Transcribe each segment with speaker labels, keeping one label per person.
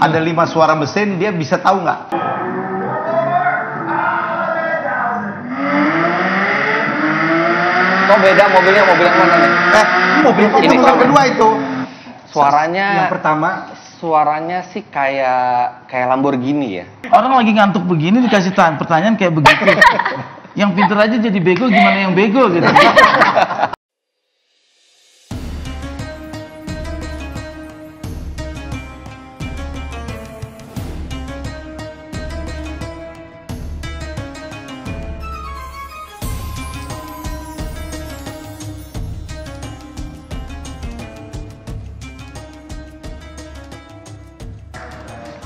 Speaker 1: ada 5 suara mesin, dia bisa tahu nggak?
Speaker 2: Kok beda mobil yang mana nih?
Speaker 1: Mobil ini motor kedua itu.
Speaker 2: Suaranya
Speaker 3: Yang pertama,
Speaker 2: suaranya sih kayak Lamborghini ya.
Speaker 4: Orang lagi ngantuk begini dikasih pertanyaan kayak begitu. Yang pintar aja jadi bego, gimana yang bego gitu.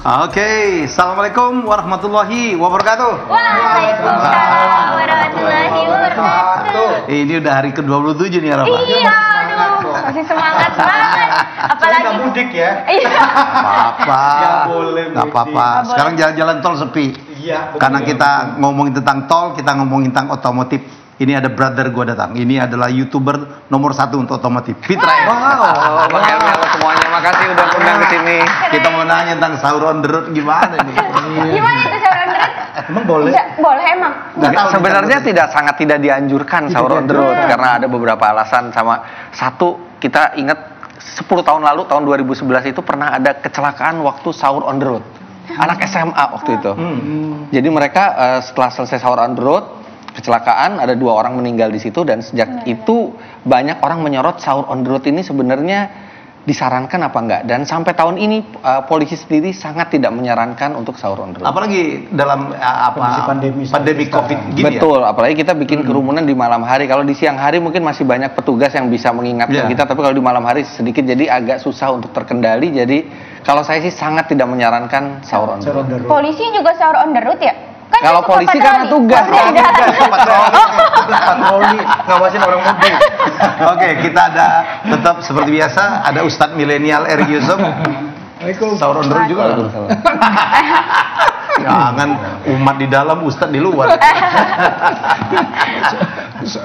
Speaker 1: Oke, assalamualaikum warahmatullahi wabarakatuh.
Speaker 5: Waalaikumsalam warahmatullahi wabarakatuh.
Speaker 1: Ini udah hari ke-27 nih ya, Rafa.
Speaker 5: Iya, aduh, masih semangat banget. Apalagi
Speaker 3: nggak mudik ya?
Speaker 5: Iya.
Speaker 1: Apa-apa.
Speaker 3: Nggak boleh
Speaker 1: Nggak apa-apa.
Speaker 5: mudik.
Speaker 1: Sekarang jalan-jalan tol sepi.
Speaker 3: Iya.
Speaker 1: Karena kita ngomongin tentang tol, kita ngomongin tentang otomotif. Ini ada brother gua datang. Ini adalah YouTuber nomor 1 untuk otomotif. Fitra ya.
Speaker 2: Wow, Bang Emil semuanya, makasih udah undang ke sini.
Speaker 1: Kita mau nanya tentang sahur on the road gimana nih?
Speaker 5: Gimana itu sahur on the road?
Speaker 3: Emang boleh?
Speaker 5: Boleh emang.
Speaker 1: Nggak tahu,
Speaker 2: Sebenarnya
Speaker 1: kita
Speaker 2: sangat tidak dianjurkan sahur on the road karena ada beberapa alasan. Satu, kita ingat 10 tahun lalu, tahun 2011 itu pernah ada kecelakaan waktu sahur on the road. Anak SMA waktu itu. Jadi mereka setelah selesai sahur on the road, kecelakaan, ada 2 orang meninggal di situ, dan sejak itu banyak orang menyorot sahur on the road ini sebenarnya disarankan apa enggak, dan sampai tahun ini polisi sendiri sangat tidak menyarankan untuk sahur on the road.
Speaker 1: apalagi dalam
Speaker 3: Kondisi pandemi
Speaker 1: COVID
Speaker 3: sekarang.
Speaker 1: gini
Speaker 2: Betul, apalagi kita bikin kerumunan di malam hari. Kalau di siang hari mungkin masih banyak petugas yang bisa mengingatkan
Speaker 1: Iya.
Speaker 2: kita, tapi kalau di malam hari sedikit, jadi agak susah untuk terkendali. Jadi kalau saya sih sangat tidak menyarankan sahur on the road.
Speaker 5: Polisi juga sahur on the road ya? Kan
Speaker 2: Kalau
Speaker 5: dia suka
Speaker 2: polisi
Speaker 5: patroli.
Speaker 2: karena tugas.
Speaker 3: Patroli, ngawasin orang mudik.
Speaker 1: Oke, kita ada tetap seperti biasa ada Ustadz milenial Erick Yusuf. Sahur on the road juga.
Speaker 2: Waalaikumsalam.
Speaker 1: Jangan umat di dalam, Ustadz di luar.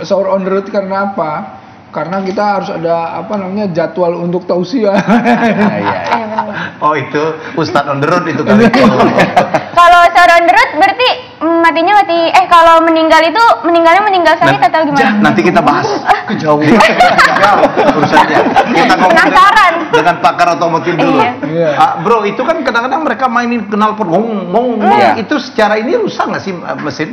Speaker 6: Sahur on the road karena apa? Karena kita harus ada jadwal untuk tausiah.
Speaker 2: Nah, iya.
Speaker 1: Oh itu Ustadz on the road itu kali.
Speaker 5: Kalau sahur on the road berarti matinya kalau meninggalnya meninggal sahid atau gimana?
Speaker 1: Nanti kita bahas.
Speaker 3: Kejauhan.
Speaker 1: Urusannya. Kita ngomong
Speaker 5: Penasaran.
Speaker 1: dengan pakar otomotif dulu.
Speaker 5: Iya.
Speaker 1: Bro, itu kan kadang-kadang mereka mainin knalpot ngomong.
Speaker 2: Iya.
Speaker 1: Itu secara ini rusak nggak sih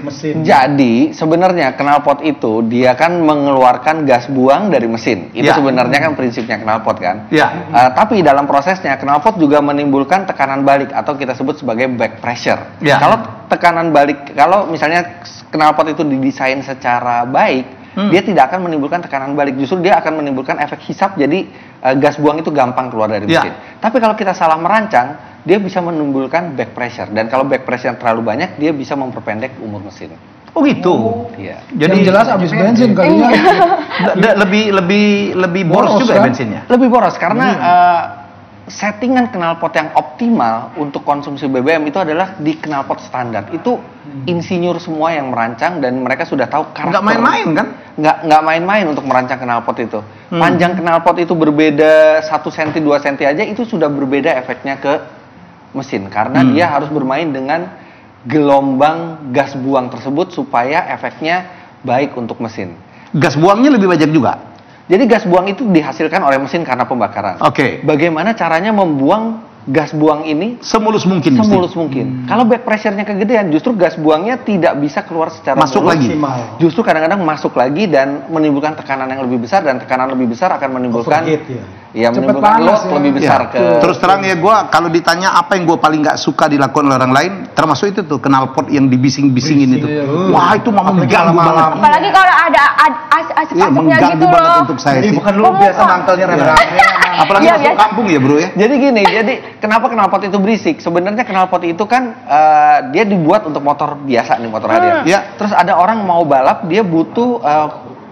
Speaker 1: mesin?
Speaker 2: Jadi sebenarnya knalpot itu dia kan mengeluarkan gas buang dari mesin. Itu
Speaker 1: Ya.
Speaker 2: sebenarnya kan prinsipnya knalpot kan.
Speaker 1: Ya.
Speaker 2: Tapi dalam prosesnya knalpot juga menimbulkan tekanan balik atau kita sebut sebagai back pressure.
Speaker 1: Ya.
Speaker 2: Kalau misalnya knalpot itu didesain secara baik, dia tidak akan menimbulkan tekanan balik. Justru dia akan menimbulkan efek hisap. Jadi gas buang itu gampang keluar dari
Speaker 1: Ya.
Speaker 2: mesin. Tapi kalau kita salah merancang, dia bisa menimbulkan back pressure. Dan kalau back pressure terlalu banyak, dia bisa memperpendek umur mesin.
Speaker 1: Oh gitu.
Speaker 2: Iya.
Speaker 6: Jadi jelas habis bensin kalinya.
Speaker 1: lebih boros
Speaker 6: Boros,
Speaker 1: juga ya
Speaker 6: kan?
Speaker 1: bensinnya.
Speaker 2: Lebih boros karena settingan knalpot yang optimal untuk konsumsi BBM itu adalah di knalpot standar. Itu insinyur semua yang merancang dan mereka sudah tahu karakter.
Speaker 1: Nggak main-main kan?
Speaker 2: Nggak main-main untuk merancang knalpot itu. Panjang knalpot itu berbeda 1 cm 2 cm aja, itu sudah berbeda efeknya ke mesin karena dia harus bermain dengan gelombang gas buang tersebut supaya efeknya baik untuk mesin.
Speaker 1: Gas buangnya lebih banyak juga.
Speaker 2: Jadi gas buang itu dihasilkan oleh mesin karena pembakaran.
Speaker 1: Oke.
Speaker 2: Bagaimana caranya membuang gas buang ini
Speaker 1: Semulus mungkin. mesti.
Speaker 2: semulus mungkin. Kalau back pressure-nya kegedean, justru gas buangnya tidak bisa keluar secara
Speaker 1: Masuk
Speaker 2: mulus.
Speaker 1: lagi.
Speaker 2: Justru kadang-kadang masuk lagi dan menimbulkan tekanan yang lebih besar, dan tekanan lebih besar akan menimbulkan
Speaker 3: Overheat, ya.
Speaker 6: Cepet
Speaker 2: menimbulkan
Speaker 6: panas
Speaker 2: load
Speaker 6: ya.
Speaker 2: lebih besar
Speaker 1: Ya.
Speaker 2: ke.
Speaker 1: Terus terang ya, gue kalau ditanya apa yang gue paling nggak suka dilakukan oleh orang lain, termasuk itu tuh knalpot yang dibising-bisingin itu. Wah itu mama mengganggu banget.
Speaker 5: Apalagi kalau ada
Speaker 1: Iya,
Speaker 5: asap-asapnya
Speaker 1: mengganggu
Speaker 5: gitu
Speaker 1: banget
Speaker 5: loh.
Speaker 1: untuk saya
Speaker 3: Jadi
Speaker 1: sih.
Speaker 3: bukan lu biasa mangkalnya rame-rame.
Speaker 1: Apalagi
Speaker 5: Iya,
Speaker 1: masuk
Speaker 5: biasa.
Speaker 1: kampung ya bro ya.
Speaker 2: Jadi gini, kenapa knalpot itu berisik? Sebenarnya knalpot itu kan dia dibuat untuk motor biasa nih, motor harian.
Speaker 1: Ya.
Speaker 2: Terus ada orang mau balap, dia butuh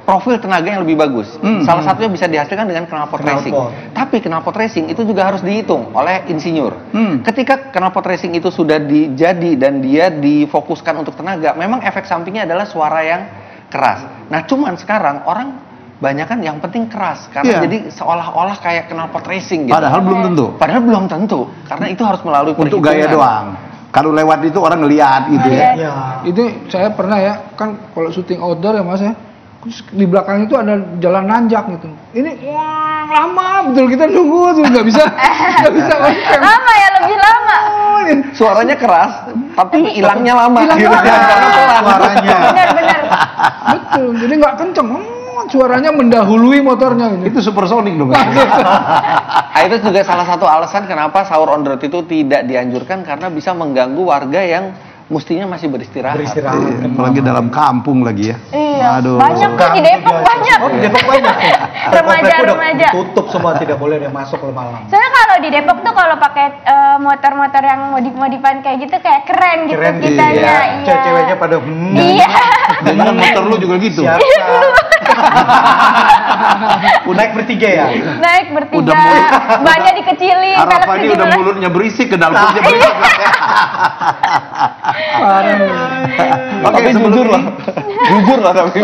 Speaker 2: profil tenaga yang lebih bagus. Salah satunya bisa dihasilkan dengan knalpot racing. Tapi knalpot racing itu juga harus dihitung oleh insinyur. Ketika knalpot racing itu sudah jadi dan dia difokuskan untuk tenaga, memang efek sampingnya adalah suara yang keras. Nah, cuman sekarang orang banyak kan yang penting keras karena
Speaker 1: Iya.
Speaker 2: jadi seolah-olah kayak knalpot racing gitu.
Speaker 1: Padahal belum tentu.
Speaker 2: Padahal belum tentu karena itu harus melalui
Speaker 1: Untuk
Speaker 2: perhitungan.
Speaker 1: gaya doang. Kalau lewat itu orang ngeliat gitu ya.
Speaker 3: Ya.
Speaker 6: Itu saya pernah ya, kan kalau syuting outdoor ya Mas ya. Terus di belakang itu ada jalan nanjak gitu. Ini wah lama betul kita nunggu tuh nggak bisa
Speaker 5: Lama ya, lebih lama.
Speaker 2: Suaranya keras tapi hilangnya lama.
Speaker 6: Hilang
Speaker 2: gitu.
Speaker 6: lama.
Speaker 2: Karena pelan.
Speaker 3: Suaranya.
Speaker 5: Benar-benar.
Speaker 6: Betul, jadi nggak kenceng. Suaranya mendahului motornya gitu.
Speaker 1: Itu supersonik dong.
Speaker 2: Nah, itu juga salah satu alasan kenapa sahur on the road itu tidak dianjurkan karena bisa mengganggu warga yang mestinya masih beristirahat.
Speaker 3: Beristirahat.
Speaker 1: Apalagi dalam kampung lagi ya.
Speaker 5: Iya,
Speaker 1: Aduh.
Speaker 5: banyak tuh di Depok banyak.
Speaker 3: Oh, di Depok banyak.
Speaker 5: Remaja-remaja.
Speaker 3: Tutup semua, tidak boleh ada masuk ke malam.
Speaker 5: Soalnya kalau di Depok tuh kalau pakai motor-motor yang modif-modifan kayak gitu kayak keren gitu
Speaker 3: Keren,
Speaker 5: kitanya.
Speaker 3: iya.
Speaker 5: Iya.
Speaker 3: Cewek-ceweknya pada
Speaker 5: Iya.
Speaker 1: Dan motor lu juga gitu.
Speaker 3: siapa? Naik bertiga ya?
Speaker 5: Naik bertiga,
Speaker 1: Udah mulai.
Speaker 5: bannya dikecilin,
Speaker 1: Arafah
Speaker 5: velgnya
Speaker 1: ini udah
Speaker 5: dibelah.
Speaker 1: mulutnya berisik, ke dalamnya berisik. Oke,
Speaker 2: Tapi
Speaker 1: sebelum
Speaker 2: jujur
Speaker 1: ini-
Speaker 2: loh. Jujur loh tapi.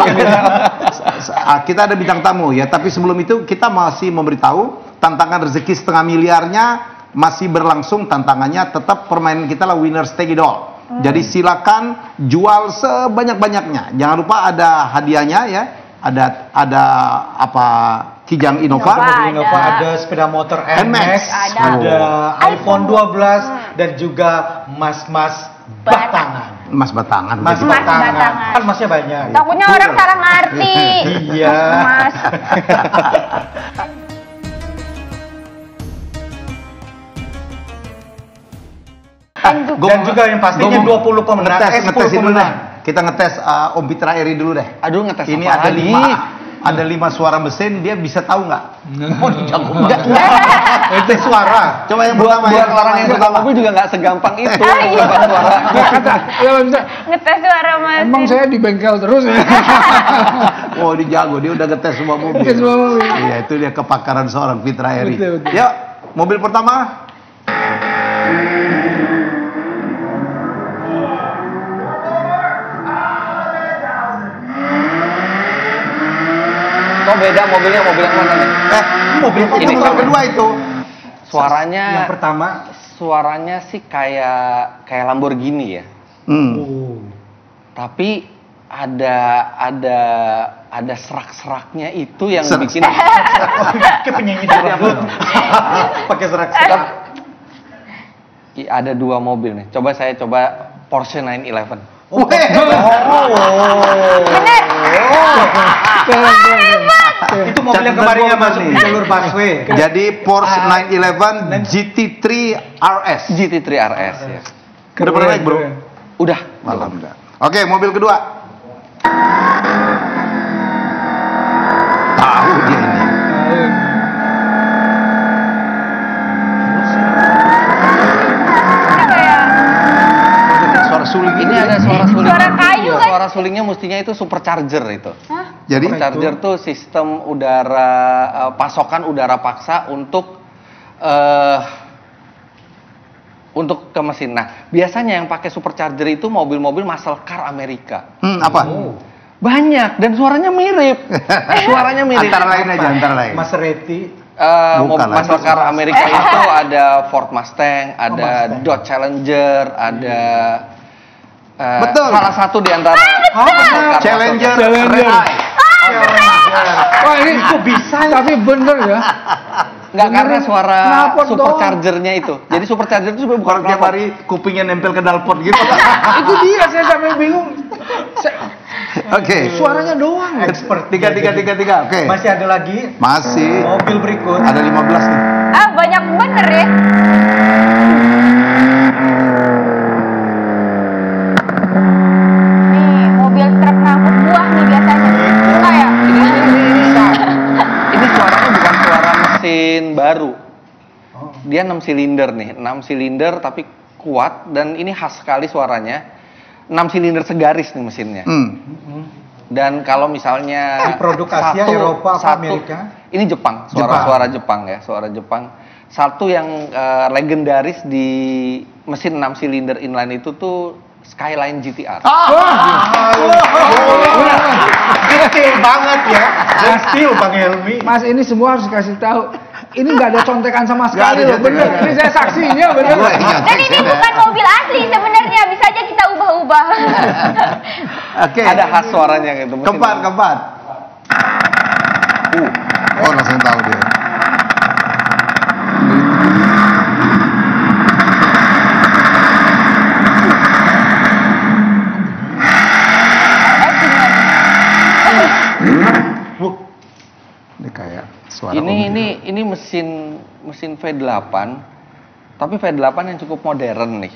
Speaker 1: Kita ada bintang tamu ya, tapi sebelum itu kita masih memberitahu tantangan rezeki setengah miliarnya masih berlangsung. Tantangannya tetap permainan kita lah Winners Take It All. Jadi silakan jual sebanyak-banyaknya. Jangan lupa ada hadiahnya ya. Ada apa Kijang Innova.
Speaker 5: Innova.
Speaker 3: Innova, ada sepeda motor
Speaker 1: NMAX.
Speaker 3: NMAX,
Speaker 5: Ada.
Speaker 3: ada iPhone 12 dan juga mas-mas batangan.
Speaker 1: Mas Batangan.
Speaker 3: Mas
Speaker 1: begitu.
Speaker 3: batangan.
Speaker 5: batangan.
Speaker 3: Kan masnya banyak.
Speaker 5: Takutnya orang salah ngerti.
Speaker 3: Iya.
Speaker 5: Mas.
Speaker 3: Dan juga yang pastinya 20 pemenang,
Speaker 1: ngetes
Speaker 3: 10
Speaker 1: dulu deh.
Speaker 3: pemenang.
Speaker 1: Kita ngetes Om Pitra Eri dulu deh.
Speaker 2: Aduh ngetes
Speaker 1: Ini
Speaker 2: apa
Speaker 1: ada
Speaker 2: lagi?
Speaker 1: ada 5 suara mesin, dia bisa tahu nggak? Oh, jago
Speaker 2: Enggak,
Speaker 1: banget.
Speaker 3: Itu suara.
Speaker 1: Coba yang
Speaker 2: buat
Speaker 1: pertama
Speaker 2: buat
Speaker 1: yang
Speaker 2: orang yang suka
Speaker 1: pertama.
Speaker 2: mobil juga nggak segampang itu.
Speaker 5: Iya.
Speaker 2: Bukan suara.
Speaker 6: Kata, ya bisa.
Speaker 5: Ngetes suara Mas.
Speaker 6: Emang saya di bengkel terus ya.
Speaker 1: Oh, dia jago, dia udah ngetes semua mobil.
Speaker 6: Ngetes semua mobil.
Speaker 1: Iya, itu dia kepakaran seorang Pitra Eri.
Speaker 6: Betul, betul.
Speaker 1: Yuk, mobil pertama.
Speaker 2: Kok beda mobilnya mobil yang mana nih?
Speaker 1: Mobil
Speaker 2: Ini
Speaker 1: ini mobil
Speaker 2: kok.
Speaker 1: kedua itu.
Speaker 2: Suaranya
Speaker 3: Yang pertama.
Speaker 2: suaranya sih kayak Lamborghini ya.
Speaker 3: Oh.
Speaker 2: Tapi ada serak-seraknya itu yang
Speaker 1: Serak-
Speaker 2: bikin
Speaker 3: Kayak penyanyi dangdut. Pakai serak-serak.
Speaker 2: ada 2 mobil nih. Coba saya coba Porsche 911.
Speaker 1: Weh.
Speaker 3: Itu mobil yang kemarin yang masuk di jalur busway.
Speaker 1: Jadi Porsche 911 GT3 RS.
Speaker 2: GT3 RS ya.
Speaker 1: Udah pernah naik, Bro?
Speaker 2: Udah.
Speaker 1: Alhamdulillah. Oke, mobil kedua. Tahu dia ini.
Speaker 5: Ini kayak
Speaker 1: Suara suling
Speaker 2: Ini ada suara suling.
Speaker 5: Suara kayu kan?
Speaker 2: Suara sulingnya mestinya itu supercharger itu.
Speaker 1: Jadi
Speaker 2: Supercharger tuh sistem udara pasokan udara paksa untuk ke mesin. Nah, biasanya yang pakai supercharger itu mobil-mobil muscle car Amerika.
Speaker 1: apa?
Speaker 2: Banyak dan suaranya mirip. Suaranya mirip.
Speaker 1: Antara lain aja, antara lain.
Speaker 3: Maserati.
Speaker 1: Bukan lah.
Speaker 2: Muscle car Amerika itu ada Ford Mustang, ada Dodge Challenger, ada
Speaker 1: Betul.
Speaker 2: salah satu di antara muscle car.
Speaker 1: Challenger,
Speaker 6: Challenger.
Speaker 1: Red Eye.
Speaker 6: Wah ini kok bisa? Tapi bener ya.
Speaker 2: Enggak karena suara
Speaker 6: Knalpot
Speaker 2: superchargernya itu. Jadi supercharger itu sebenarnya bukan
Speaker 1: Orang tiap
Speaker 2: knalpot.
Speaker 1: hari kupingnya nempel ke dalpot gitu.
Speaker 6: Itu dia saya sampai bingung.
Speaker 1: Oke.
Speaker 6: Suaranya doang.
Speaker 3: Expert.
Speaker 1: Tiga. Oke.
Speaker 3: Masih ada lagi
Speaker 1: Masih.
Speaker 3: mobil berikut.
Speaker 1: Ada 15 nih.
Speaker 5: banyak bener ya. Nih, mobil truk ngangkut buah nih biasanya. Kayak
Speaker 2: Ini suaranya bukan suara mesin baru. Dia 6 silinder nih, 6 silinder tapi kuat dan ini khas sekali suaranya. 6 silinder segaris nih mesinnya. Dan kalau misalnya
Speaker 3: Diproduk Asia, Eropa, apa Amerika?
Speaker 2: Ini Jepang, suara Jepang ya, suara Jepang. Satu yang legendaris di mesin 6 silinder inline itu tuh Skyline GTR.
Speaker 3: Detail banget ya. Detail Bang Helmi.
Speaker 6: Mas, ini semua harus dikasih tahu. Ini nggak ada contekan sama sekali
Speaker 1: ada
Speaker 6: loh, bener.
Speaker 1: contekan.
Speaker 6: Ini saya saksinya, bener.
Speaker 5: Dan ini bukan mobil asli sebenarnya, bisa aja kita ubah-ubah.
Speaker 1: Oke.
Speaker 2: Ada khas suaranya gitu. mesin.
Speaker 1: Keempat. Oh, langsung tahu dia. Ini kayak suara
Speaker 2: Ini mesin V8, tapi V8 yang cukup modern nih.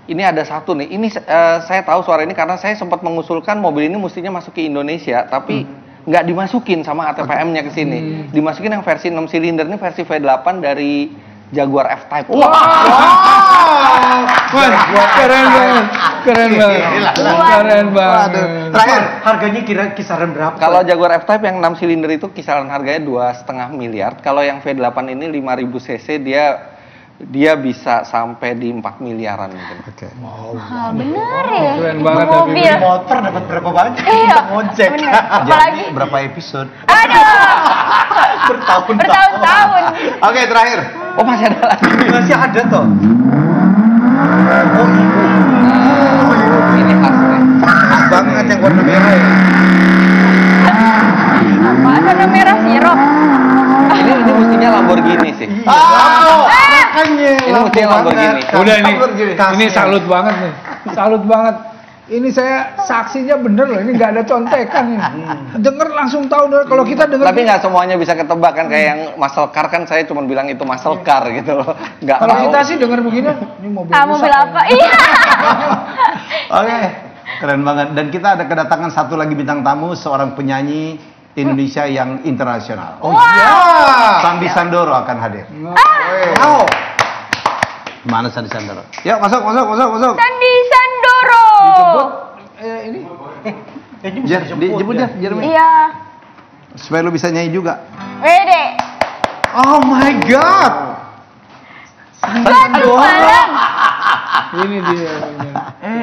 Speaker 2: Ini ada satu nih. Ini saya tahu suara ini karena saya sempat mengusulkan mobil ini mestinya masuk ke Indonesia, tapi nggak dimasukin sama ATPM-nya ke sini. Dimasukin yang versi 6 silinder, ini versi V8 dari Jaguar F-Type.
Speaker 6: Keren banget. Keren banget.
Speaker 1: Terakhir,
Speaker 3: Harganya kira kisaran berapa?
Speaker 2: Kalau Jaguar F-Type yang 6 silinder itu kisaran harganya 2,5 miliar. Kalau yang V8 ini 5.000 cc dia bisa sampai di 4 miliaran mungkin.
Speaker 1: Oke.
Speaker 5: Ah, bener ya.
Speaker 6: Keren banget.
Speaker 5: Mobil.
Speaker 3: Motor dapat berapa banyak?
Speaker 5: Iya.
Speaker 3: Ngojek.
Speaker 5: Bener. Apalagi.
Speaker 1: Jadi berapa episode?
Speaker 5: Aduh.
Speaker 3: Bertahun-tahun.
Speaker 5: Bertahun-tahun.
Speaker 1: Oke, terakhir.
Speaker 2: Oh, masih ada lagi.
Speaker 3: Masih ada toh.
Speaker 2: Ini khas nih.
Speaker 3: Banget yang warna merah ya.
Speaker 5: Apa? Warna merah sirup.
Speaker 2: Ini mestinya Lamborghini sih.
Speaker 3: Makanya.
Speaker 2: Ini mestinya Lamborghini.
Speaker 6: Udah ini
Speaker 3: Kasih.
Speaker 6: salut banget nih. Salut banget. Ini saya saksinya bener loh, ini nggak ada contekan ini. Denger langsung tahu kalau kita denger.
Speaker 2: Tapi nggak semuanya bisa ketebak kan, kayak yang muscle car kan saya cuma bilang itu muscle car gitu loh. Nggak
Speaker 6: Kalau
Speaker 2: tahu.
Speaker 6: kita sih denger begini, ini mobil
Speaker 5: Ah, mobil
Speaker 6: rusak.
Speaker 5: apa? Iya.
Speaker 1: Oke. Keren banget. Dan kita ada kedatangan satu lagi bintang tamu, seorang penyanyi Indonesia yang internasional.
Speaker 3: Oh iya.
Speaker 1: Sandi Sandoro akan hadir.
Speaker 3: Wow.
Speaker 1: Mana Sandi Sandoro? Yuk, masuk.
Speaker 5: Sandi Sandoro.
Speaker 6: Dijemput ini
Speaker 3: Ini bisa
Speaker 1: Dijemput ya, Jeremy.
Speaker 5: Iya.
Speaker 1: Supaya lu bisa nyanyi juga.
Speaker 5: Wede.
Speaker 3: Oh my god.
Speaker 5: Satu malam.
Speaker 6: ini dia.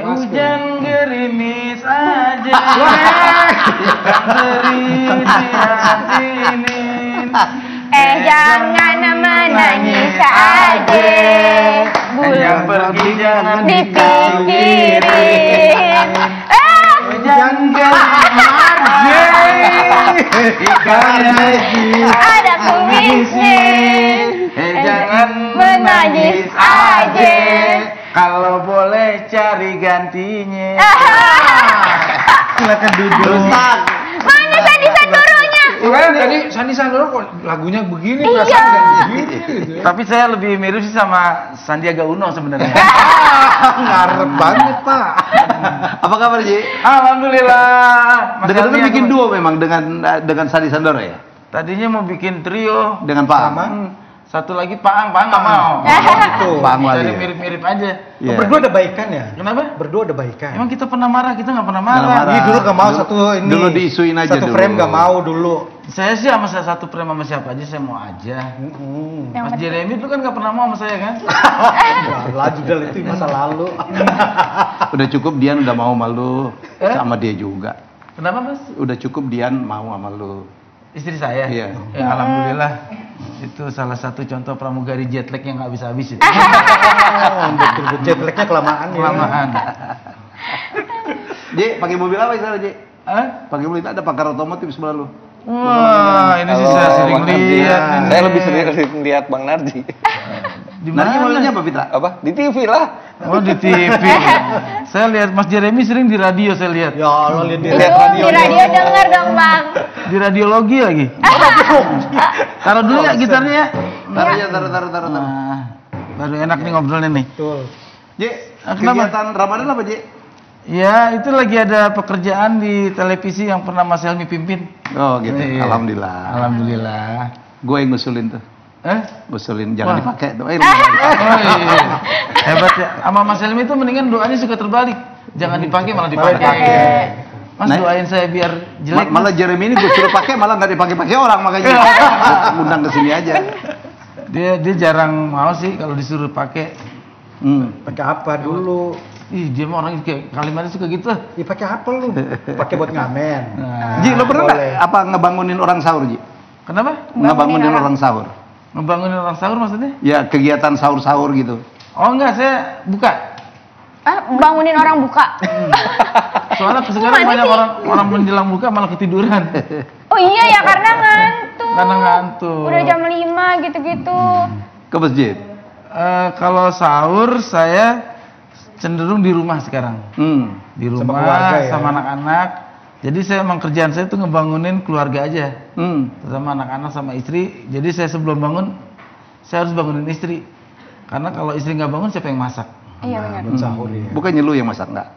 Speaker 4: Hujan gerimis aja.
Speaker 5: Jangan menangis aja.
Speaker 4: Yang pergi jangan
Speaker 5: Dipikirin. Ada kumisnya.
Speaker 4: Jangan
Speaker 5: menangis aja.
Speaker 4: Kalau boleh cari gantinya.
Speaker 3: Silakan duduk.
Speaker 5: Mana Sandi Sandoronya?
Speaker 6: Kemarin tadi Sandi Sandoro kok lagunya begini,
Speaker 5: Iya.
Speaker 6: perasaan nggak begini gitu ya.
Speaker 4: Tapi saya lebih mirip sih sama Sandiaga Uno sebenarnya.
Speaker 3: Ngarep banget, Pak.
Speaker 1: Apa kabar, Ji?
Speaker 4: Alhamdulillah. Mas
Speaker 1: Dengar-dengar
Speaker 4: Aldi
Speaker 1: bikin
Speaker 4: aku-
Speaker 1: duo memang dengan Sandi Sandoro ya?
Speaker 4: Tadinya mau bikin trio.
Speaker 1: Dengan Pak.
Speaker 4: Satu lagi Paang nggak mau.
Speaker 3: Gitu.
Speaker 1: Pak Wali.
Speaker 4: Jadi
Speaker 1: Ya?
Speaker 4: mirip-mirip aja.
Speaker 1: Iya.
Speaker 3: Berdua ada baikan ya?
Speaker 4: Kenapa?
Speaker 3: Berdua ada baikan.
Speaker 4: Emang kita pernah marah? Kita nggak pernah
Speaker 1: Nggak
Speaker 4: marah.
Speaker 1: marah.
Speaker 3: Ini dulu gak mau
Speaker 1: Dulu-
Speaker 3: satu ini.
Speaker 1: dulu diisuin aja
Speaker 3: Satu
Speaker 1: dulu.
Speaker 3: frame gak mau dulu.
Speaker 4: Saya sih sama satu frame sama siapa aja saya mau aja.
Speaker 5: Yang
Speaker 4: Mas Jeremy itu kan nggak pernah mau sama saya kan?
Speaker 3: Lah juga itu masa lalu.
Speaker 1: Udah cukup Dian udah mau sama lu, sama dia juga.
Speaker 4: Kenapa Mas?
Speaker 1: Udah cukup Dian mau sama lu.
Speaker 4: Istri saya?
Speaker 1: Iya.
Speaker 4: Ya alhamdulillah. Itu salah satu contoh pramugari jet lag yang nggak bisa habis itu.
Speaker 3: Betul-betul jet lagnya kelamaan ya.
Speaker 4: Kelamaan.
Speaker 1: Ji, pakai mobil apa sana, Ji?
Speaker 4: Hah?
Speaker 1: Pakai mobil ada pakar otomotif sebelah lu.
Speaker 4: Wah, ini sih saya sering
Speaker 2: Bang Narji.
Speaker 4: lihat. ini.
Speaker 2: Saya lebih sering lihat Bang Narji.
Speaker 4: Di
Speaker 1: Narji
Speaker 4: mana?
Speaker 1: mobilnya apa, Pitra?
Speaker 2: Apa? Di TV lah.
Speaker 4: Oh di TV. Saya lihat Mas Jeremy sering di radio saya lihat.
Speaker 3: Ya Allah lihat
Speaker 5: Di radio denger dong Bang.
Speaker 4: Di radiologi lagi. Taruh dulu ya gitarnya ya.
Speaker 1: Taruh ya, taruh.
Speaker 4: Nah, baru enak nih ngobrolnya nih.
Speaker 3: Betul.
Speaker 1: Ji,
Speaker 4: Kenapa?
Speaker 1: kegiatan Ramadan apa, Ji?
Speaker 4: Ya, itu lagi ada pekerjaan di televisi yang pernah Mas Helmi pimpin.
Speaker 1: Oh, gitu.
Speaker 4: Iya.
Speaker 1: Alhamdulillah.
Speaker 4: Alhamdulillah.
Speaker 1: Gue yang ngusulin tuh. Ngusulin jangan
Speaker 4: Wah.
Speaker 1: dipakai tuh.
Speaker 4: Oh iya. Hebat ya. Sama Mas Helmi itu mendingan doanya suka terbalik. Jangan dipakai malah dipakai. Mas
Speaker 1: Nah,
Speaker 4: doain saya biar jelek.
Speaker 1: malah Jeremy ini gue suruh pakai malah nggak dipakai-pakai orang makanya undang ke sini aja.
Speaker 4: Dia jarang mau sih kalau disuruh pakai.
Speaker 3: Pakai apa dulu?
Speaker 4: Ih, dia mah orang kayak kalimatnya suka gitu.
Speaker 3: Ya pakai apa lu? Pakai buat ngamen.
Speaker 4: Nah,
Speaker 1: Ji, lo pernah nggak
Speaker 3: boleh.
Speaker 1: apa ngebangunin orang sahur, Ji?
Speaker 4: kenapa?
Speaker 1: Ngebangunin orang sahur.
Speaker 4: Ngebangunin orang sahur maksudnya?
Speaker 1: Ya, kegiatan sahur-sahur gitu.
Speaker 4: Oh enggak, saya buka.
Speaker 5: Bangunin orang buka.
Speaker 4: Soalnya sekarang
Speaker 5: Gimana
Speaker 4: banyak
Speaker 5: sih?
Speaker 4: orang menjelang buka malah ketiduran.
Speaker 5: Oh iya ya, karena ngantuk.
Speaker 4: Karena ngantuk.
Speaker 5: Udah jam 5 gitu-gitu.
Speaker 1: Ke masjid.
Speaker 4: Kalau sahur saya cenderung di rumah sekarang. Di
Speaker 3: Sama
Speaker 4: rumah
Speaker 3: keluarga ya?
Speaker 4: sama anak-anak. Jadi saya emang kerjaan saya tuh ngebangunin keluarga aja. Sama anak-anak sama istri. Jadi saya sebelum bangun saya harus bangunin istri. Karena kalau istri nggak bangun siapa yang masak?
Speaker 5: Iya benar.
Speaker 3: Buat sahur ya.
Speaker 1: Bukannya lu yang masak nggak?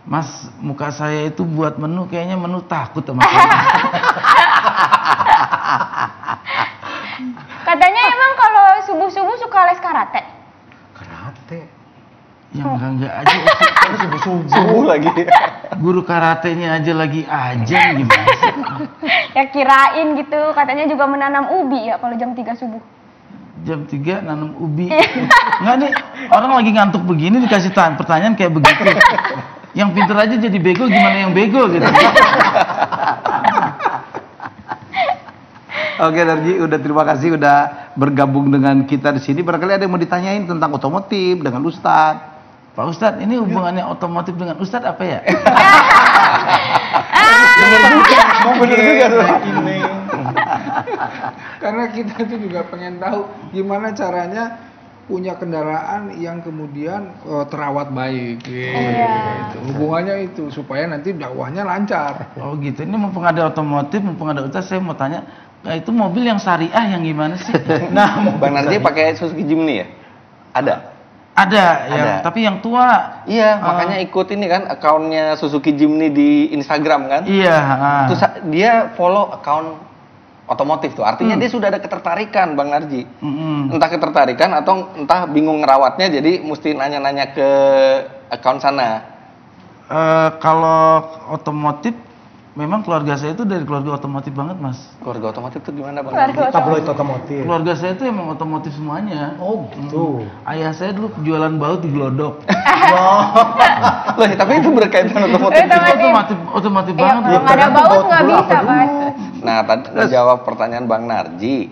Speaker 4: Mas, muka saya itu buat menu kayaknya menu takut sama saya.
Speaker 5: Katanya emang kalau subuh-subuh suka les karate.
Speaker 3: Karate.
Speaker 4: Yang enggak aja.
Speaker 2: Subuh lagi.
Speaker 4: Guru karatenya aja lagi aja gimana sih?
Speaker 5: Ya kirain gitu, katanya juga menanam ubi ya kalau jam 3 subuh.
Speaker 4: Jam 3 nanam ubi. Enggak nih, orang lagi ngantuk begini dikasih pertanyaan kayak begitu. Yang pintar aja jadi bego, gimana yang bego gitu.
Speaker 1: Oke, Darji, udah terima kasih udah bergabung dengan kita di sini. Barangkali ada yang mau ditanyain tentang otomotif dengan Ustadz.
Speaker 4: Pak Ustadz, ini hubungannya otomotif dengan Ustadz apa ya?
Speaker 3: Bener juga tuh. Ini.
Speaker 6: Karena kita itu juga pengen tahu gimana caranya punya kendaraan yang kemudian terawat baik. Gitu. Hubungannya itu supaya nanti dakwahnya lancar.
Speaker 4: Oh gitu, ini mumpung ada otomotif, mumpung ada Ustadz, saya mau tanya, itu mobil yang syariah yang gimana sih?
Speaker 3: Nah,
Speaker 2: Bang Narji pakai Suzuki Jimny ya? Ada.
Speaker 4: Ada, yang,
Speaker 2: Ada.
Speaker 4: tapi yang tua.
Speaker 2: Iya, makanya ikut ini kan akunnya Suzuki Jimny di Instagram kan?
Speaker 4: Iya.
Speaker 2: Terus dia follow akun otomotif tuh. Artinya dia sudah ada ketertarikan Bang Narji. Entah ketertarikan atau entah bingung ngerawatnya jadi mesti nanya-nanya ke akun sana.
Speaker 4: Kalau otomotif, memang keluarga saya itu dari keluarga otomotif banget, Mas.
Speaker 2: Keluarga otomotif tuh gimana Bang
Speaker 5: Keluarga
Speaker 2: Narji?
Speaker 3: tabloid otomotif.
Speaker 4: Keluarga saya itu emang otomotif semuanya.
Speaker 3: Oh, gitu.
Speaker 4: Ayah saya dulu jualan baut di Glodok.
Speaker 2: Loh, tapi itu berkaitan otomotif.
Speaker 4: Otomotif
Speaker 5: Iya,
Speaker 4: banget.
Speaker 5: kalau nggak ada baut nggak bisa, Pak.
Speaker 2: Nah, tadi menjawab pertanyaan Bang Narji.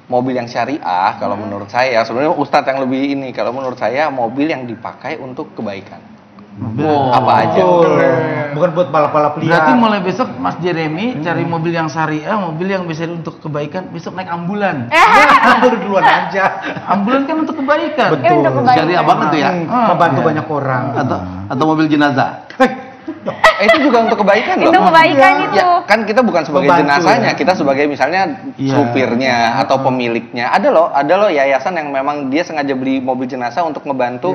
Speaker 2: Mobil yang syariah kalau menurut saya, sebenarnya Ustadz yang lebih ini, kalau menurut saya mobil yang dipakai untuk kebaikan. Apa aja?
Speaker 3: Bukan buat balap-balap
Speaker 4: Berarti
Speaker 3: liar.
Speaker 4: mulai besok Mas Jeremy cari mobil yang syariah, mobil yang bisa untuk kebaikan. Besok naik ambulan.
Speaker 3: Udah duluan aja.
Speaker 4: Ambulan kan untuk kebaikan.
Speaker 3: Betul.
Speaker 5: Untuk kebaikan.
Speaker 1: Syariah banget tuh ya.
Speaker 3: Membantu banyak orang.
Speaker 1: Atau mobil jenazah.
Speaker 2: Itu juga untuk kebaikan loh.
Speaker 5: Itu kebaikan
Speaker 2: Ya,
Speaker 5: itu.
Speaker 2: kan kita bukan sebagai
Speaker 3: Membantu,
Speaker 2: jenazahnya,
Speaker 3: ya.
Speaker 2: kita sebagai misalnya
Speaker 4: Iya.
Speaker 2: supirnya atau pemiliknya. Ada loh yayasan yang memang dia sengaja beli mobil jenazah untuk ngebantu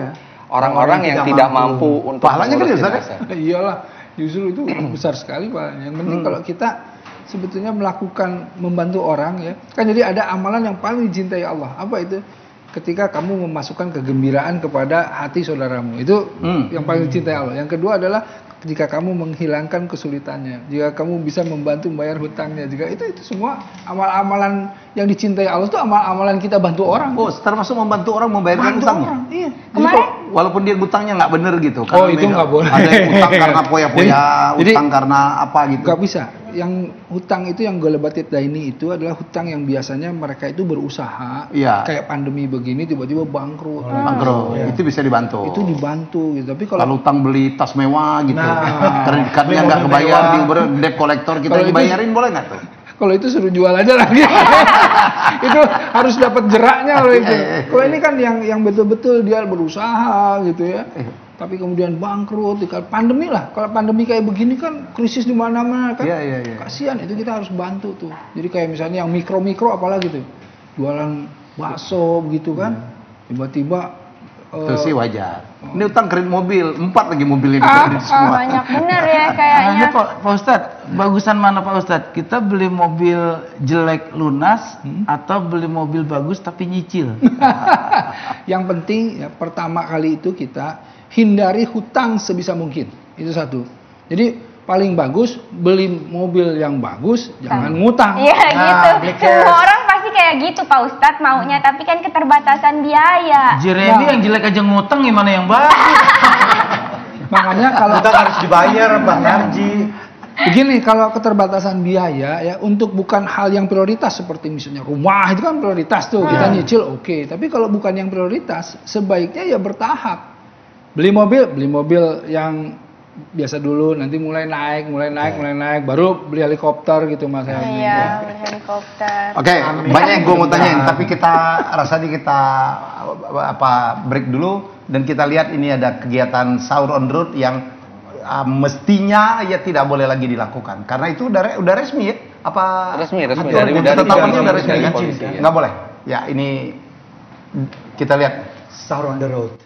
Speaker 2: orang-orang yang tidak mampu untuk
Speaker 1: Pahalanya
Speaker 2: mengurus
Speaker 1: gede, Ustaz, ya?
Speaker 2: jenazah.
Speaker 6: Iyalah, justru itu besar sekali Pak. Yang penting kalau kita sebetulnya melakukan membantu orang ya, kan jadi ada amalan yang paling dicintai Allah. Apa itu? Ketika kamu memasukkan kegembiraan kepada hati saudaramu, itu yang paling dicintai Allah. Yang kedua adalah ketika kamu menghilangkan kesulitannya, jika kamu bisa membantu membayar hutangnya, jika itu semua amal-amalan yang dicintai Allah itu amal-amalan kita bantu orang.
Speaker 1: Oh, termasuk membantu orang membayarkan
Speaker 6: Bantu
Speaker 1: utangnya.
Speaker 6: orang, iya.
Speaker 5: Kemarin
Speaker 1: Walaupun dia utangnya nggak bener gitu.
Speaker 6: Oh,
Speaker 1: karena
Speaker 6: itu
Speaker 1: beda.
Speaker 6: nggak boleh.
Speaker 1: Ada yang utang karena poya-poya,
Speaker 6: Jadi-
Speaker 1: utang karena apa gitu.
Speaker 6: Gak bisa. Yang hutang itu yang gelebatit daini itu adalah hutang yang biasanya mereka itu berusaha.
Speaker 1: Iya.
Speaker 6: Kayak pandemi begini tiba-tiba bangkrut.
Speaker 1: Bangkrut.
Speaker 6: Iya.
Speaker 1: Itu bisa dibantu.
Speaker 6: Itu dibantu gitu. Tapi kalau
Speaker 1: Kalau utang beli tas mewah gitu,
Speaker 6: Nah.
Speaker 1: kredit cardnya
Speaker 3: Beli
Speaker 1: nggak
Speaker 3: mobil
Speaker 1: kebayar,
Speaker 3: mewah.
Speaker 1: di debt collector kita
Speaker 6: Kalau itu-
Speaker 1: dibayarin boleh nggak tuh?
Speaker 6: kalau itu suruh jual aja lagi. Itu harus dapat jeraknya kalau itu. Kalau ini kan yang betul-betul dia berusaha gitu ya. Tapi kemudian bangkrut, kalau pandemi lah. Kalau pandemi kayak begini kan krisis di mana-mana kan.
Speaker 1: Iya.
Speaker 6: Kasihan itu kita harus bantu tuh. Jadi kayak misalnya yang mikro-mikro apalagi tuh. Jualan bakso begitu kan. Tiba-tiba
Speaker 1: Itu sih wajar. Ini utang kredit mobil, 4 lagi mobilnya dikredit semua.
Speaker 5: banyak bener ya
Speaker 4: Nah,
Speaker 5: kayaknya.
Speaker 4: ini Pak Ustadz, bagusan mana Pak Ustadz? Kita beli mobil jelek lunas atau beli mobil bagus tapi nyicil?
Speaker 6: Yang penting ya, pertama kali itu kita hindari hutang sebisa mungkin. Itu satu. Jadi paling bagus beli mobil yang bagus, jangan ngutang.
Speaker 5: Iya gitu.
Speaker 3: beli
Speaker 5: Semua orang pasti kayak gitu Pak Ustadz maunya, tapi kan keterbatasan biaya.
Speaker 4: Jeremy yang jelek aja ngutang gimana yang bagus?
Speaker 6: Makanya kalau
Speaker 3: Utang harus dibayar, Bang Narji.
Speaker 6: begini, kalau keterbatasan biaya ya untuk bukan hal yang prioritas seperti misalnya rumah itu kan prioritas tuh kita nyicil oke. Tapi kalau bukan yang prioritas sebaiknya ya bertahap. Beli mobil yang biasa dulu, nanti mulai naik, baru beli helikopter gitu Mas Helmi.
Speaker 5: Iya, beli helikopter.
Speaker 1: Oke, banyak yang gue mau tanyain, tapi rasanya kita break dulu dan kita lihat ini ada kegiatan sahur on the road yang mestinya ya tidak boleh lagi dilakukan karena itu udah resmi ya? Apa
Speaker 2: Resmi.
Speaker 1: dari ketetapannya udah resmi kan? Nggak boleh. Ya ini kita lihat
Speaker 3: Sahur on the road.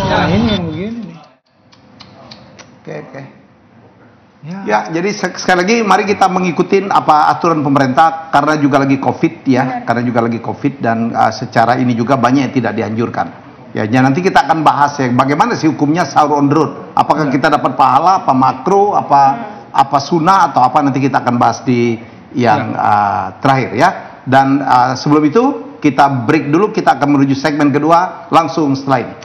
Speaker 6: Nah ini yang begini nih.
Speaker 1: Oke. Ya, jadi sekali lagi mari kita mengikuti apa aturan pemerintah karena juga lagi COVID ya, karena juga lagi COVID dan secara ini juga banyak yang tidak dianjurkan. Ya, nanti kita akan bahas ya bagaimana sih hukumnya sahur on the road. Apakah kita dapat pahala, apa makro, apa sunnah atau apa nanti kita akan bahas di yang terakhir ya. Dan sebelum itu kita break dulu, kita akan menuju segmen kedua langsung setelah ini.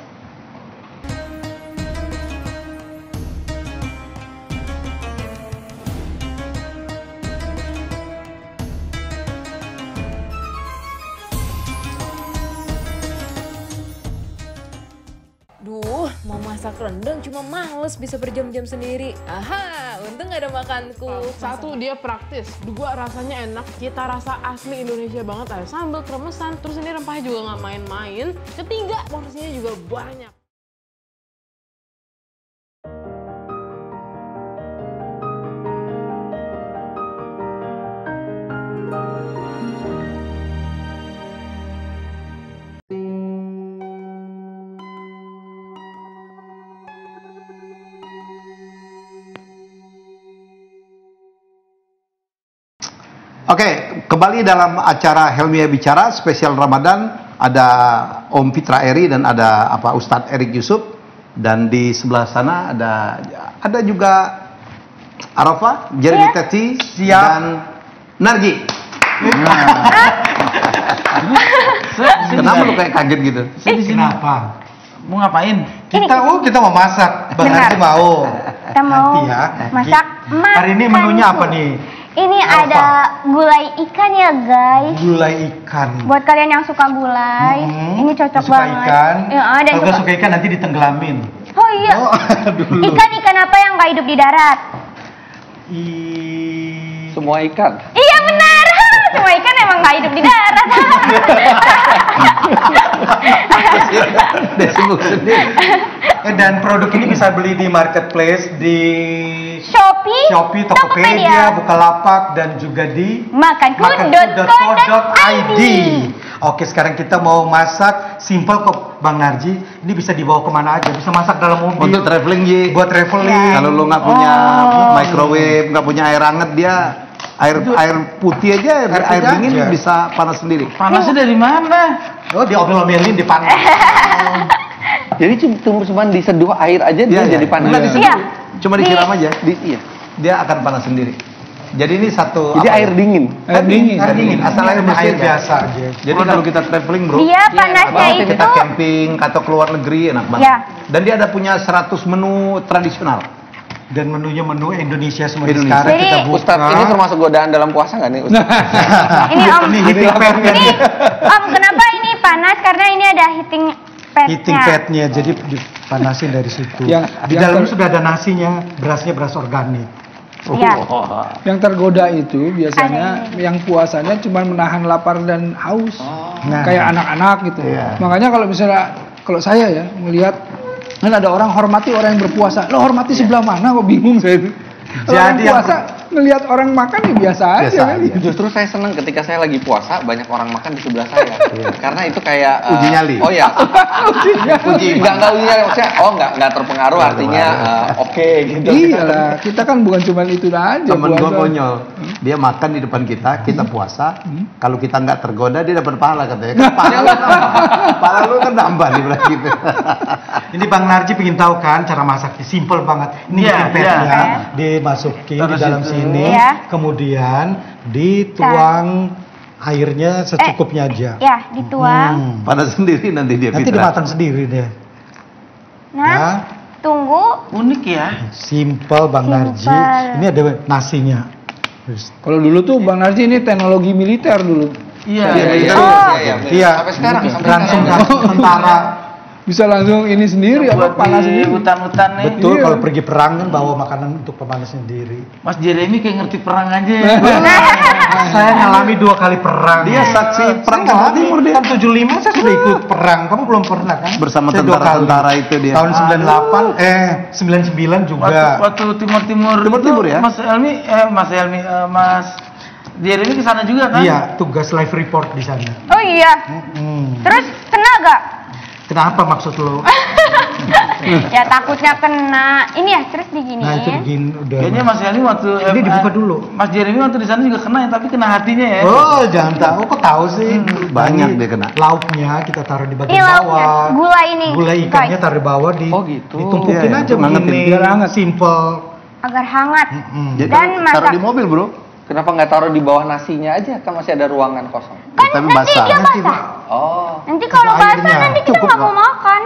Speaker 7: Duh, mau masak rendang cuma males bisa berjam-jam sendiri. Aha, untung gak ada makanku.
Speaker 8: Satu, dia praktis. Dua, rasanya enak. Cita rasa asli Indonesia banget. Ada sambal, kremesan. Terus ini rempahnya juga nggak main-main. Ketiga, porsinya juga banyak.
Speaker 1: Oke, kembali dalam acara Helmiah Bicara spesial Ramadan. Ada Om Fitra Eri dan ada Ustadz Erik Yusuf, dan di sebelah sana ada juga Arafah, Jeremy Teti, dan Narji. Kenapa lu kayak kaget gitu?
Speaker 3: Kenapa?
Speaker 4: Mau ngapain?
Speaker 3: Kita mau masak. Bang Narji mau.
Speaker 5: Kita mau
Speaker 3: Nanti ya.
Speaker 5: masak
Speaker 3: Hari ini menunya apa nih?
Speaker 5: Ini ada gulai ikan ya guys.
Speaker 3: Gulai ikan.
Speaker 5: Buat kalian yang suka gulai, ini cocok
Speaker 3: suka
Speaker 5: banget.
Speaker 3: Ikan.
Speaker 5: Ya, dan
Speaker 3: Kalau nggak suka ikan nanti ditenggelamin.
Speaker 5: Oh iya. Ikan apa yang nggak hidup di darat?
Speaker 2: Semua ikan.
Speaker 5: Iya benar. Semua ikan emang nggak hidup di darat.
Speaker 3: Dan produk ini bisa beli di marketplace, di
Speaker 5: Shopee,
Speaker 3: Tokopedia, Bukalapak, dan juga di
Speaker 5: makanku.co.id.
Speaker 3: Oke, sekarang kita mau masak simple kok Bang Narji. Ini bisa dibawa kemana aja, bisa masak dalam mobil.
Speaker 1: Untuk traveling Ji.
Speaker 3: Buat traveling.
Speaker 1: Kalau lu nggak punya microwave, nggak punya air hangat, dia air putih aja, air dingin bisa panas sendiri.
Speaker 4: Panasnya dari mana?
Speaker 3: Oh, diomel-omelin di panas.
Speaker 2: Jadi cuma diseduh air aja dia jadi panas.
Speaker 1: Nggak diseduh, cuma disiram aja. Dia akan panas sendiri. Jadi ini satu.
Speaker 2: Jadi air dingin.
Speaker 3: Air dingin. Asal air
Speaker 1: bersih
Speaker 3: biasa aja.
Speaker 1: Jadi kalau kita traveling bro,
Speaker 5: Dia panasnya itu.
Speaker 1: kita camping atau keluar negeri enak banget.
Speaker 5: Ya.
Speaker 1: Dan dia ada punya 100 menu tradisional.
Speaker 3: Dan menunya menu Indonesia semua.
Speaker 1: Indonesia.
Speaker 3: Sekarang kita
Speaker 5: Jadi-
Speaker 3: buka.
Speaker 2: Ustadz, ini termasuk godaan dalam puasa nggak nih Ustadz?
Speaker 5: Ini Om.
Speaker 3: Ini heating padnya.
Speaker 5: Ini Om, kenapa ini panas? Karena ini ada heating padnya.
Speaker 3: Heating padnya, jadi dipanasin dari situ.
Speaker 6: Yang
Speaker 3: Di dalam sudah ada nasinya, berasnya beras organik.
Speaker 5: Iya.
Speaker 6: Yang tergoda itu biasanya yang puasanya cuma menahan lapar dan haus.
Speaker 3: Nah.
Speaker 6: Kayak anak-anak gitu.
Speaker 1: Iya.
Speaker 6: Makanya kalau saya ya melihat kan ada orang hormati orang yang berpuasa. Lo hormati sebelah mana kok bingung saya itu. Kalau orang
Speaker 3: Jadi yang
Speaker 6: puasa ngelihat orang makan ya biasa aja.
Speaker 1: Biasa
Speaker 6: kan?
Speaker 1: aja.
Speaker 2: Justru saya senang ketika saya lagi puasa banyak orang makan di sebelah saya. Karena itu kayak
Speaker 1: Uji nyali.
Speaker 2: Oh ya. Enggak uji nyali maksudnya. Oh enggak terpengaruh artinya oke gitu.
Speaker 6: Iya lah, kita kan bukan cuma itu aja.
Speaker 1: Temen gue
Speaker 6: puasa.
Speaker 1: konyol, dia makan di depan kita puasa. Kalau kita nggak tergoda, dia dapat pahala katanya. Pahala lu kan nambah di belah gitu.
Speaker 3: Ini Bang Narji pengen tahu kan cara masaknya, simple banget. Ini
Speaker 4: Iya,
Speaker 3: pipetnya
Speaker 4: iya.
Speaker 3: dimasukin di
Speaker 4: Terus
Speaker 3: dalam
Speaker 4: itu.
Speaker 3: sini,
Speaker 5: Iya.
Speaker 3: kemudian dituang airnya secukupnya aja.
Speaker 5: Ya, dituang.
Speaker 1: Pada sendiri nanti dia
Speaker 3: Nanti
Speaker 1: Fitra.
Speaker 3: dimatang sendiri deh.
Speaker 5: Nah, tunggu.
Speaker 4: Unik ya.
Speaker 3: Simple Bang Narji.
Speaker 5: Simple.
Speaker 3: Ini ada nasinya.
Speaker 6: Kalau dulu tuh Bang Narji ini teknologi militer dulu.
Speaker 4: Iya.
Speaker 3: Iya.
Speaker 2: Sampai sekarang
Speaker 3: Langsung tentara.
Speaker 6: Bisa langsung ini sendiri apa
Speaker 4: Buat
Speaker 6: panas
Speaker 4: di
Speaker 6: sendiri.
Speaker 4: hutan-hutan nih.
Speaker 3: Betul,
Speaker 6: Iya.
Speaker 3: kalau pergi perang kan bawa makanan untuk pemanas sendiri.
Speaker 4: Mas Jeremy kayak ngerti perang aja.
Speaker 3: Saya ngalami 2 kali perang.
Speaker 1: Dia saksi perang
Speaker 3: Saya
Speaker 1: Timur Timur dia.
Speaker 3: Kan 75 saya sudah ikut perang. Kamu belum pernah kan?
Speaker 1: Bersama
Speaker 3: Saya 2 kali.
Speaker 1: tentara-tentara itu dia.
Speaker 3: Tahun 99 juga.
Speaker 4: Waktu Timur-Timur
Speaker 1: Timur-Timur
Speaker 4: itu,
Speaker 1: ya?
Speaker 4: Mas Jeremy ke sana juga kan?
Speaker 3: Iya, tugas live report di sana.
Speaker 5: Oh iya. Terus kena gak?
Speaker 3: Kenapa maksud lo?
Speaker 5: Ya takutnya kena. Ini ya, terus diginiin.
Speaker 3: Nah, itu begini udah.
Speaker 4: Kayaknya Mas Helmi waktu
Speaker 3: Ini dibuka dulu.
Speaker 4: Mas Jeremy waktu di sana juga kena ya, tapi kena hatinya ya.
Speaker 3: Oh, jangan tahu. Kok tahu sih?
Speaker 1: Banyak
Speaker 3: Ini
Speaker 1: dia kena.
Speaker 3: Lauknya kita taruh di bagian
Speaker 5: Ini lauknya,
Speaker 3: bawah.
Speaker 5: gula ini.
Speaker 3: Gula ikannya
Speaker 5: Guys,
Speaker 3: taruh di bawah
Speaker 2: Oh, gitu.
Speaker 3: ditumpukin
Speaker 1: Iya,
Speaker 3: aja
Speaker 1: untuk ngangetin.
Speaker 3: begini. Biar hangat, simple.
Speaker 5: agar hangat.
Speaker 1: Jadi
Speaker 5: Dan
Speaker 1: taruh
Speaker 5: masak.
Speaker 1: di mobil, Bro.
Speaker 2: Kenapa nggak taruh di bawah nasinya aja? Kan masih ada ruangan kosong.
Speaker 5: Kan
Speaker 1: Tapi
Speaker 5: nanti
Speaker 1: basah.
Speaker 5: dia
Speaker 3: Nanti,
Speaker 5: basah.
Speaker 2: Oh.
Speaker 5: Nanti kalau
Speaker 3: Ada
Speaker 5: basah
Speaker 3: airnya.
Speaker 5: nanti kita
Speaker 1: Cukup,
Speaker 5: nggak mau
Speaker 1: Pak.
Speaker 5: makan.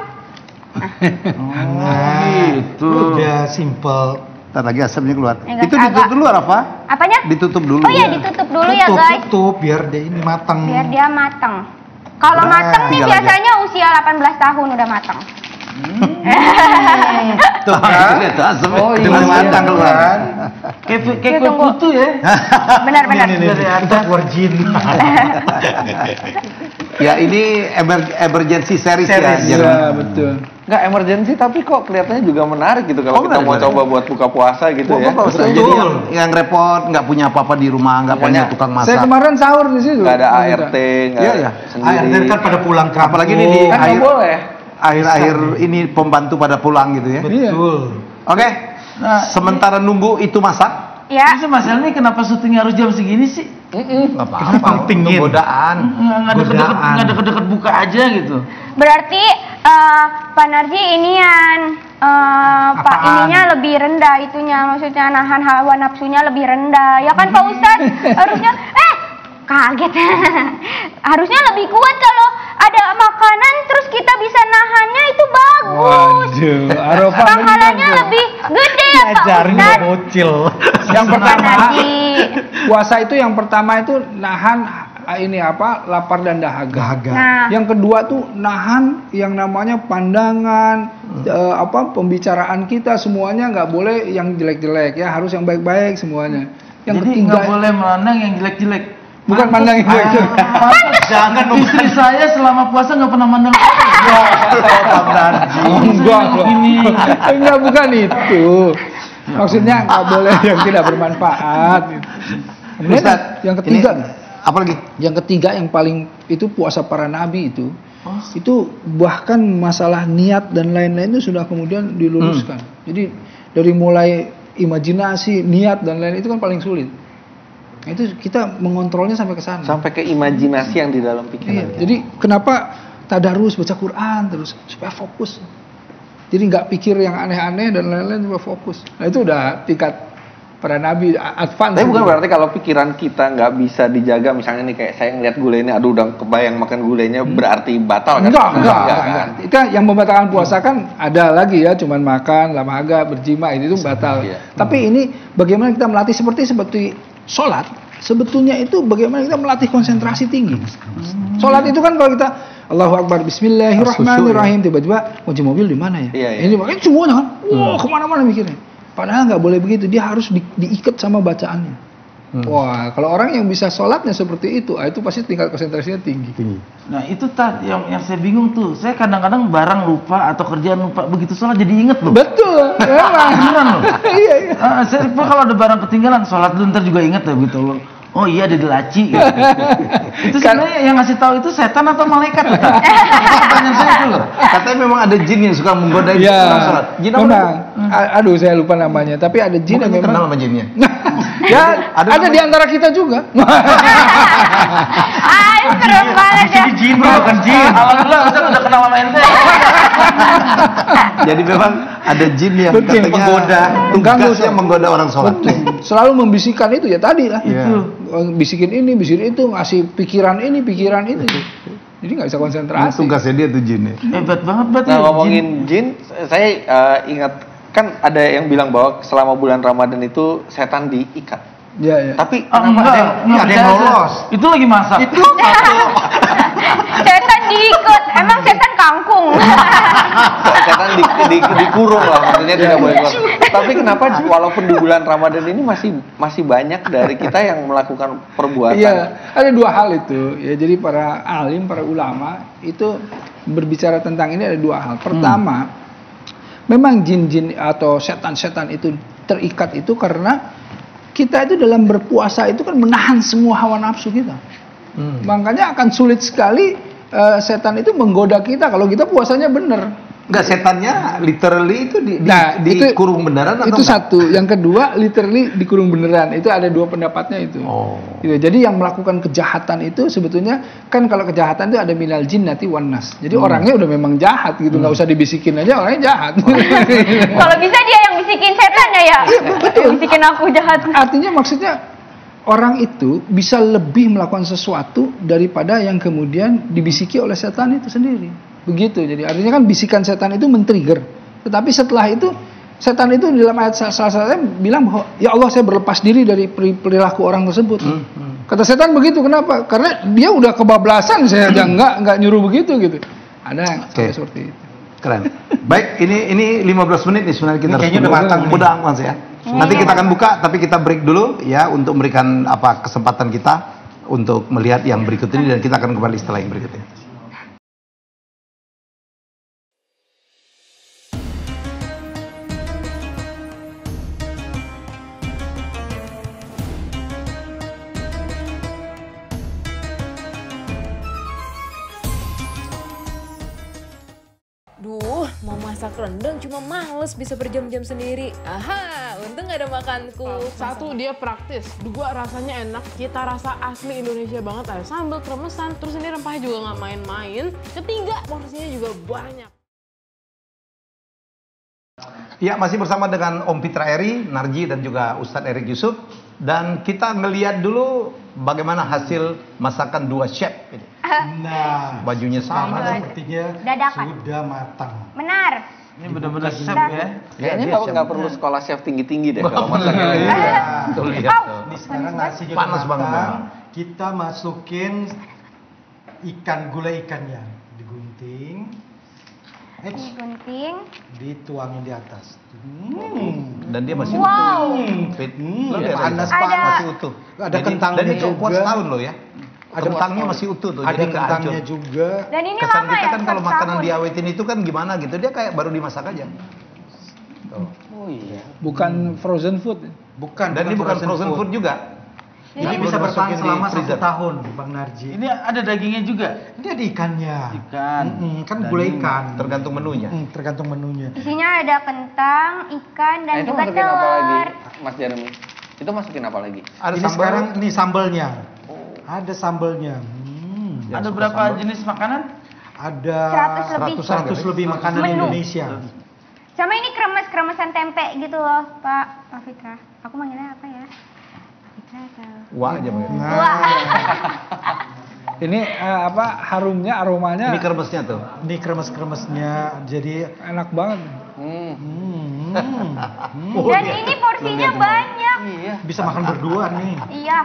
Speaker 3: Nah,
Speaker 4: gitu.
Speaker 3: udah simple.
Speaker 1: Ntar lagi asapnya keluar.
Speaker 5: Ya, guys,
Speaker 1: Itu ditutup
Speaker 5: agak-
Speaker 1: dulu, Rafa.
Speaker 5: Apanya?
Speaker 1: Ditutup dulu.
Speaker 5: Oh iya, ditutup dulu ya guys.
Speaker 3: Tutup biar dia ini matang.
Speaker 5: Biar dia matang. Kalau
Speaker 3: Nah,
Speaker 5: matang nih
Speaker 1: tinggal aja.
Speaker 5: biasanya usia 18 tahun udah matang.
Speaker 1: Tuh, kan? Itu asapnya.
Speaker 2: Oh, iya.
Speaker 1: Udah matang keluar.
Speaker 4: Kayak
Speaker 5: Kita
Speaker 4: kue
Speaker 5: tunggu.
Speaker 4: putu ya.
Speaker 5: Benar-benar.
Speaker 3: Ini kita virgin.
Speaker 1: Ya, ini emergency series, ya.
Speaker 3: Series,
Speaker 1: Jeremy.
Speaker 6: Iya, betul.
Speaker 2: Nggak emergency tapi kok kelihatannya juga menarik gitu kalau
Speaker 1: Oh,
Speaker 2: kita mau
Speaker 1: menarik.
Speaker 2: coba buat buka puasa gitu ya.
Speaker 1: Betul.
Speaker 3: Betul.
Speaker 1: Jadi yang repot, nggak punya apa-apa di rumah, nggak punya
Speaker 2: Makanya,
Speaker 1: tukang
Speaker 6: Saya
Speaker 1: masak.
Speaker 6: kemarin sahur di situ.
Speaker 2: Nggak ada ART, nggak
Speaker 1: Iya, iya.
Speaker 2: sendiri.
Speaker 3: Kan pada pulang kampung.
Speaker 1: Apalagi ini di
Speaker 2: Kan nggak
Speaker 1: akhir
Speaker 2: boleh.
Speaker 1: akhir ini pembantu pada pulang gitu ya.
Speaker 3: Betul.
Speaker 1: Oke.
Speaker 4: Nah,
Speaker 1: Sementara nunggu itu masak,
Speaker 5: Ya.
Speaker 4: Terus Mas Helmi kenapa syutingnya harus jam segini sih?
Speaker 1: nggak apa-apa.
Speaker 3: Pingin.
Speaker 1: Godaan.
Speaker 4: Nggak deket-deket,
Speaker 3: Godaan.
Speaker 4: nggak deket-deket buka aja gitu.
Speaker 5: Berarti Pak Narji inian Pak
Speaker 3: Apaan?
Speaker 5: ininya lebih rendah itunya, maksudnya nahan hawa nafsunya lebih rendah. Ya kan Pak Ustadz? Harusnya kaget. Harusnya lebih kuat kalau ada makanan terus kita bisa nahannya itu bagus.
Speaker 6: Waduh, Arafah
Speaker 5: Pahalanya lebih gede ya Pak
Speaker 3: Ajarnya
Speaker 5: Ustadz.
Speaker 3: bocil.
Speaker 6: Yang
Speaker 5: Pak
Speaker 6: pertama,
Speaker 5: Narji.
Speaker 6: puasa itu yang pertama itu nahan ini apa? Lapar dan dahaga.
Speaker 3: Dahaga.
Speaker 5: Nah,
Speaker 6: Yang kedua tuh nahan yang namanya pandangan, pembicaraan kita semuanya nggak boleh yang jelek-jelek ya, harus yang baik-baik semuanya. Yang
Speaker 4: Jadi
Speaker 6: ketiga,
Speaker 4: nggak boleh memandang yang jelek-jelek.
Speaker 6: bukan pandang yang jelek-jelek.
Speaker 4: Jangan dong. Istri saya selama puasa nggak pernah mandang.
Speaker 6: Enggak,
Speaker 4: Gini.
Speaker 6: enggak bukan itu. Maksudnya nggak boleh yang tidak bermanfaat. Kemudian
Speaker 1: Ustaz,
Speaker 6: yang ketiga,
Speaker 1: apa lagi?
Speaker 6: yang ketiga yang paling itu puasa para nabi itu bahkan masalah niat dan lain-lain itu sudah kemudian diluruskan. Jadi dari mulai imajinasi, niat dan lain itu kan paling sulit. Nah, itu kita mengontrolnya sampai ke sana.
Speaker 2: Sampai ke imajinasi yang di dalam
Speaker 6: Iya,
Speaker 2: pikiran.
Speaker 6: jadi kenapa tadarus baca Quran terus supaya fokus. Jadi nggak pikir yang aneh-aneh dan lain-lain, supaya fokus. Nah itu udah tingkat para nabi advance.
Speaker 2: Tapi bukan
Speaker 6: itu.
Speaker 2: berarti kalau pikiran kita nggak bisa dijaga, misalnya nih kayak saya ngeliat gulai ini, aduh udah kebayang makan gulainya berarti batal kan?
Speaker 6: Enggak
Speaker 2: kan?
Speaker 6: kan. Itu yang membatalkan puasa kan ada lagi ya, cuman makan, lamaga, berjima itu batal.
Speaker 2: Iya.
Speaker 6: Tapi ini bagaimana kita melatih seperti sholat, sebetulnya itu bagaimana kita melatih konsentrasi tinggi. Sholat itu kan kalau kita Allahu Akbar, Bismillahirrahmanirrahim, tiba-tiba kunci mobil di mana ya?
Speaker 2: Iya, iya.
Speaker 6: Ini makanya semuanya kan, wah kemana-mana mikirnya. Padahal nggak boleh begitu, dia harus diikat sama bacaannya. Wah, kalau orang yang bisa sholatnya seperti itu pasti tingkat konsentrasinya tinggi.
Speaker 4: Nah itu yang saya bingung tuh. Saya kadang-kadang barang lupa atau kerjaan lupa, begitu sholat jadi inget loh.
Speaker 6: Betul, memang.
Speaker 4: Beneran loh.
Speaker 6: Iya.
Speaker 4: Saya lupa kalau ada barang ketinggalan, sholat dulu ntar juga inget ya gitu loh. Oh iya ada di laci gitu. Itu sebenarnya yang ngasih tahu itu setan atau malaikat tuh? Pertanyaan saya itu loh.
Speaker 1: Katanya memang ada jin yang suka menggoda orang sholat. Jin apa?
Speaker 6: Memang. Aduh saya lupa namanya, tapi ada jin yang memang
Speaker 1: kenal sama jinnya.
Speaker 6: ya, ada di antara kita juga.
Speaker 5: Serem banget ya.
Speaker 4: Jin bro, bukan jin. Alhamdulillah Ustaz udah kenal sama ente.
Speaker 1: Jadi memang ada jin yang
Speaker 6: Betul,
Speaker 1: katanya
Speaker 6: menggoda.
Speaker 1: tugasnya menggoda orang sholat.
Speaker 6: Betul. Selalu membisikkan itu ya tadi lah.
Speaker 1: Iya.
Speaker 6: Bisikin ini, bisikin itu, ngasih pikiran ini, pikiran itu. Jadi nggak bisa konsentrasi.
Speaker 1: Tugasnya dia tuh jinnya.
Speaker 4: Hebat banget berarti.
Speaker 2: Nah, ngomongin jin, saya ingat kan ada yang bilang bahwa selama bulan Ramadan itu setan diikat.
Speaker 6: Ya.
Speaker 2: Tapi
Speaker 4: Enggak ada yang lolos. Itu lagi masak. Itu
Speaker 5: Setan diikut, emang setan kangkung.
Speaker 2: setan dikurung lah, maksudnya tidak boleh keluar. Tapi kenapa walaupun di bulan Ramadan ini masih banyak dari kita yang melakukan perbuatan?
Speaker 6: Iya, ada dua hal itu. Ya, jadi para alim, para ulama itu berbicara tentang ini ada dua hal. Pertama, memang jin-jin atau setan-setan itu terikat itu karena kita itu dalam berpuasa itu kan menahan semua hawa nafsu kita. Makanya akan sulit sekali setan itu menggoda kita kalau kita puasanya benar.
Speaker 1: Enggak, setannya literally itu dikurung beneran atau
Speaker 6: itu
Speaker 1: enggak?
Speaker 6: satu. Yang kedua, literally dikurung beneran. Itu ada dua pendapatnya itu. Gitu. Jadi yang melakukan kejahatan itu sebetulnya kan kalau kejahatan itu ada minal jinnati wan nas. Jadi orangnya udah memang jahat gitu, nggak usah dibisikin aja orangnya jahat.
Speaker 5: Kalau bisa dia yang bisikin setannya ya.
Speaker 6: Betul.
Speaker 5: Bisikin aku jahat.
Speaker 6: Artinya maksudnya orang itu bisa lebih melakukan sesuatu daripada yang kemudian dibisiki oleh setan itu sendiri. Begitu. Jadi artinya kan bisikan setan itu men-trigger. Tetapi setelah itu setan itu dalam ayat salah satunya bilang bahwa ya Allah saya berlepas diri dari perilaku orang tersebut. Kata setan begitu, kenapa? Karena dia udah kebablasan, saya aja nggak nyuruh begitu gitu. Ada yang seperti itu.
Speaker 1: Keren. Baik, ini 15 menit nih sebenarnya kita
Speaker 3: kayaknya udah matang nih.
Speaker 1: Udah Mas ya. Nanti kita akan buka, tapi kita break dulu ya untuk memberikan kesempatan kita untuk melihat yang berikut ini dan kita akan kembali setelah yang berikut ini.
Speaker 7: Duh, mau masak rendang cuma males bisa berjam-jam sendiri. Aha, untung gak ada makanku.
Speaker 8: Satu, dia praktis. Dua, rasanya enak. Cita rasa asli Indonesia banget. Ada sambal, kremesan. Terus ini rempahnya juga nggak main-main. Ketiga, porsinya juga banyak.
Speaker 1: Ya, masih bersama dengan Om Pitra Eri, Narji, dan juga Ustadz Erik Yusuf. Dan kita melihat dulu bagaimana hasil masakan dua chef ini.
Speaker 3: Nah,
Speaker 1: bajunya sama.
Speaker 3: Sepertinya
Speaker 5: dadakan.
Speaker 3: sudah matang.
Speaker 5: Benar.
Speaker 4: Ini benar-benar chef ya.
Speaker 2: Kayaknya nggak perlu sekolah chef tinggi-tinggi deh kalau masak
Speaker 1: Tuh lihat tuh.
Speaker 3: Ini sekarang nasinya udah
Speaker 1: Panas banget
Speaker 3: matang.
Speaker 1: memang.
Speaker 3: Kita masukin gulai ikannya, digunting.
Speaker 5: Digunting.
Speaker 3: Dituangin di atas.
Speaker 1: Dan dia masih
Speaker 5: Wow.
Speaker 1: utuh. Lo lihat
Speaker 3: panas
Speaker 1: aja.
Speaker 5: banget.
Speaker 1: Masih utuh.
Speaker 3: Ada kentangnya
Speaker 1: dan itu
Speaker 3: juga.
Speaker 1: setahun loh ya. Ada kentangnya masih utuh tuh.
Speaker 3: Ada
Speaker 1: jadi nggak
Speaker 3: kentangnya
Speaker 1: hancur.
Speaker 3: juga.
Speaker 5: Dan ini
Speaker 1: Kesan
Speaker 5: lama
Speaker 1: kita
Speaker 5: ya.
Speaker 1: kan kalau
Speaker 5: 1
Speaker 1: makanan
Speaker 5: tahun.
Speaker 1: diawetin itu kan gimana gitu, dia kayak baru dimasak aja. Tuh.
Speaker 2: Oh iya.
Speaker 6: Bukan frozen food.
Speaker 3: Bukan.
Speaker 1: Dan ini bukan frozen food juga.
Speaker 3: Ini
Speaker 5: Jadi
Speaker 3: bisa bertahan
Speaker 1: dimasukin di
Speaker 3: selama 1
Speaker 1: freezer.
Speaker 3: tahun, Bang Narji.
Speaker 4: Ini ada dagingnya juga.
Speaker 3: Ini ada ikannya.
Speaker 4: Ikan.
Speaker 3: Kan gulai ikan.
Speaker 1: Tergantung menunya.
Speaker 3: Tergantung menunya.
Speaker 5: Isinya ada kentang, ikan, dan
Speaker 2: Nah, itu
Speaker 5: juga
Speaker 2: masukin apa lagi,
Speaker 5: telur.
Speaker 2: Mas Jeremy? Itu masukin apa lagi?
Speaker 1: Ada
Speaker 3: Ini
Speaker 1: sambal.
Speaker 3: sekarang ini sambalnya. Ada sambalnya.
Speaker 1: Ya,
Speaker 4: Ada
Speaker 1: suka
Speaker 4: berapa
Speaker 1: sambal.
Speaker 4: jenis makanan?
Speaker 3: Ada
Speaker 5: 100
Speaker 3: lebih makanan
Speaker 5: Menu.
Speaker 3: Indonesia.
Speaker 5: Sama ini kremesan tempe gitu loh, Pak Fitra. Aku manggilnya apa ya? Fitra atau...
Speaker 1: Wah aja Bang.
Speaker 5: Wah.
Speaker 6: Ini harumnya, aromanya
Speaker 1: Ini kermesnya tuh.
Speaker 3: Ini kremes-kremesnya. Jadi
Speaker 6: enak banget.
Speaker 5: Dan ini porsinya banyak.
Speaker 2: Iya.
Speaker 3: bisa makan berdua nih.
Speaker 5: Iya,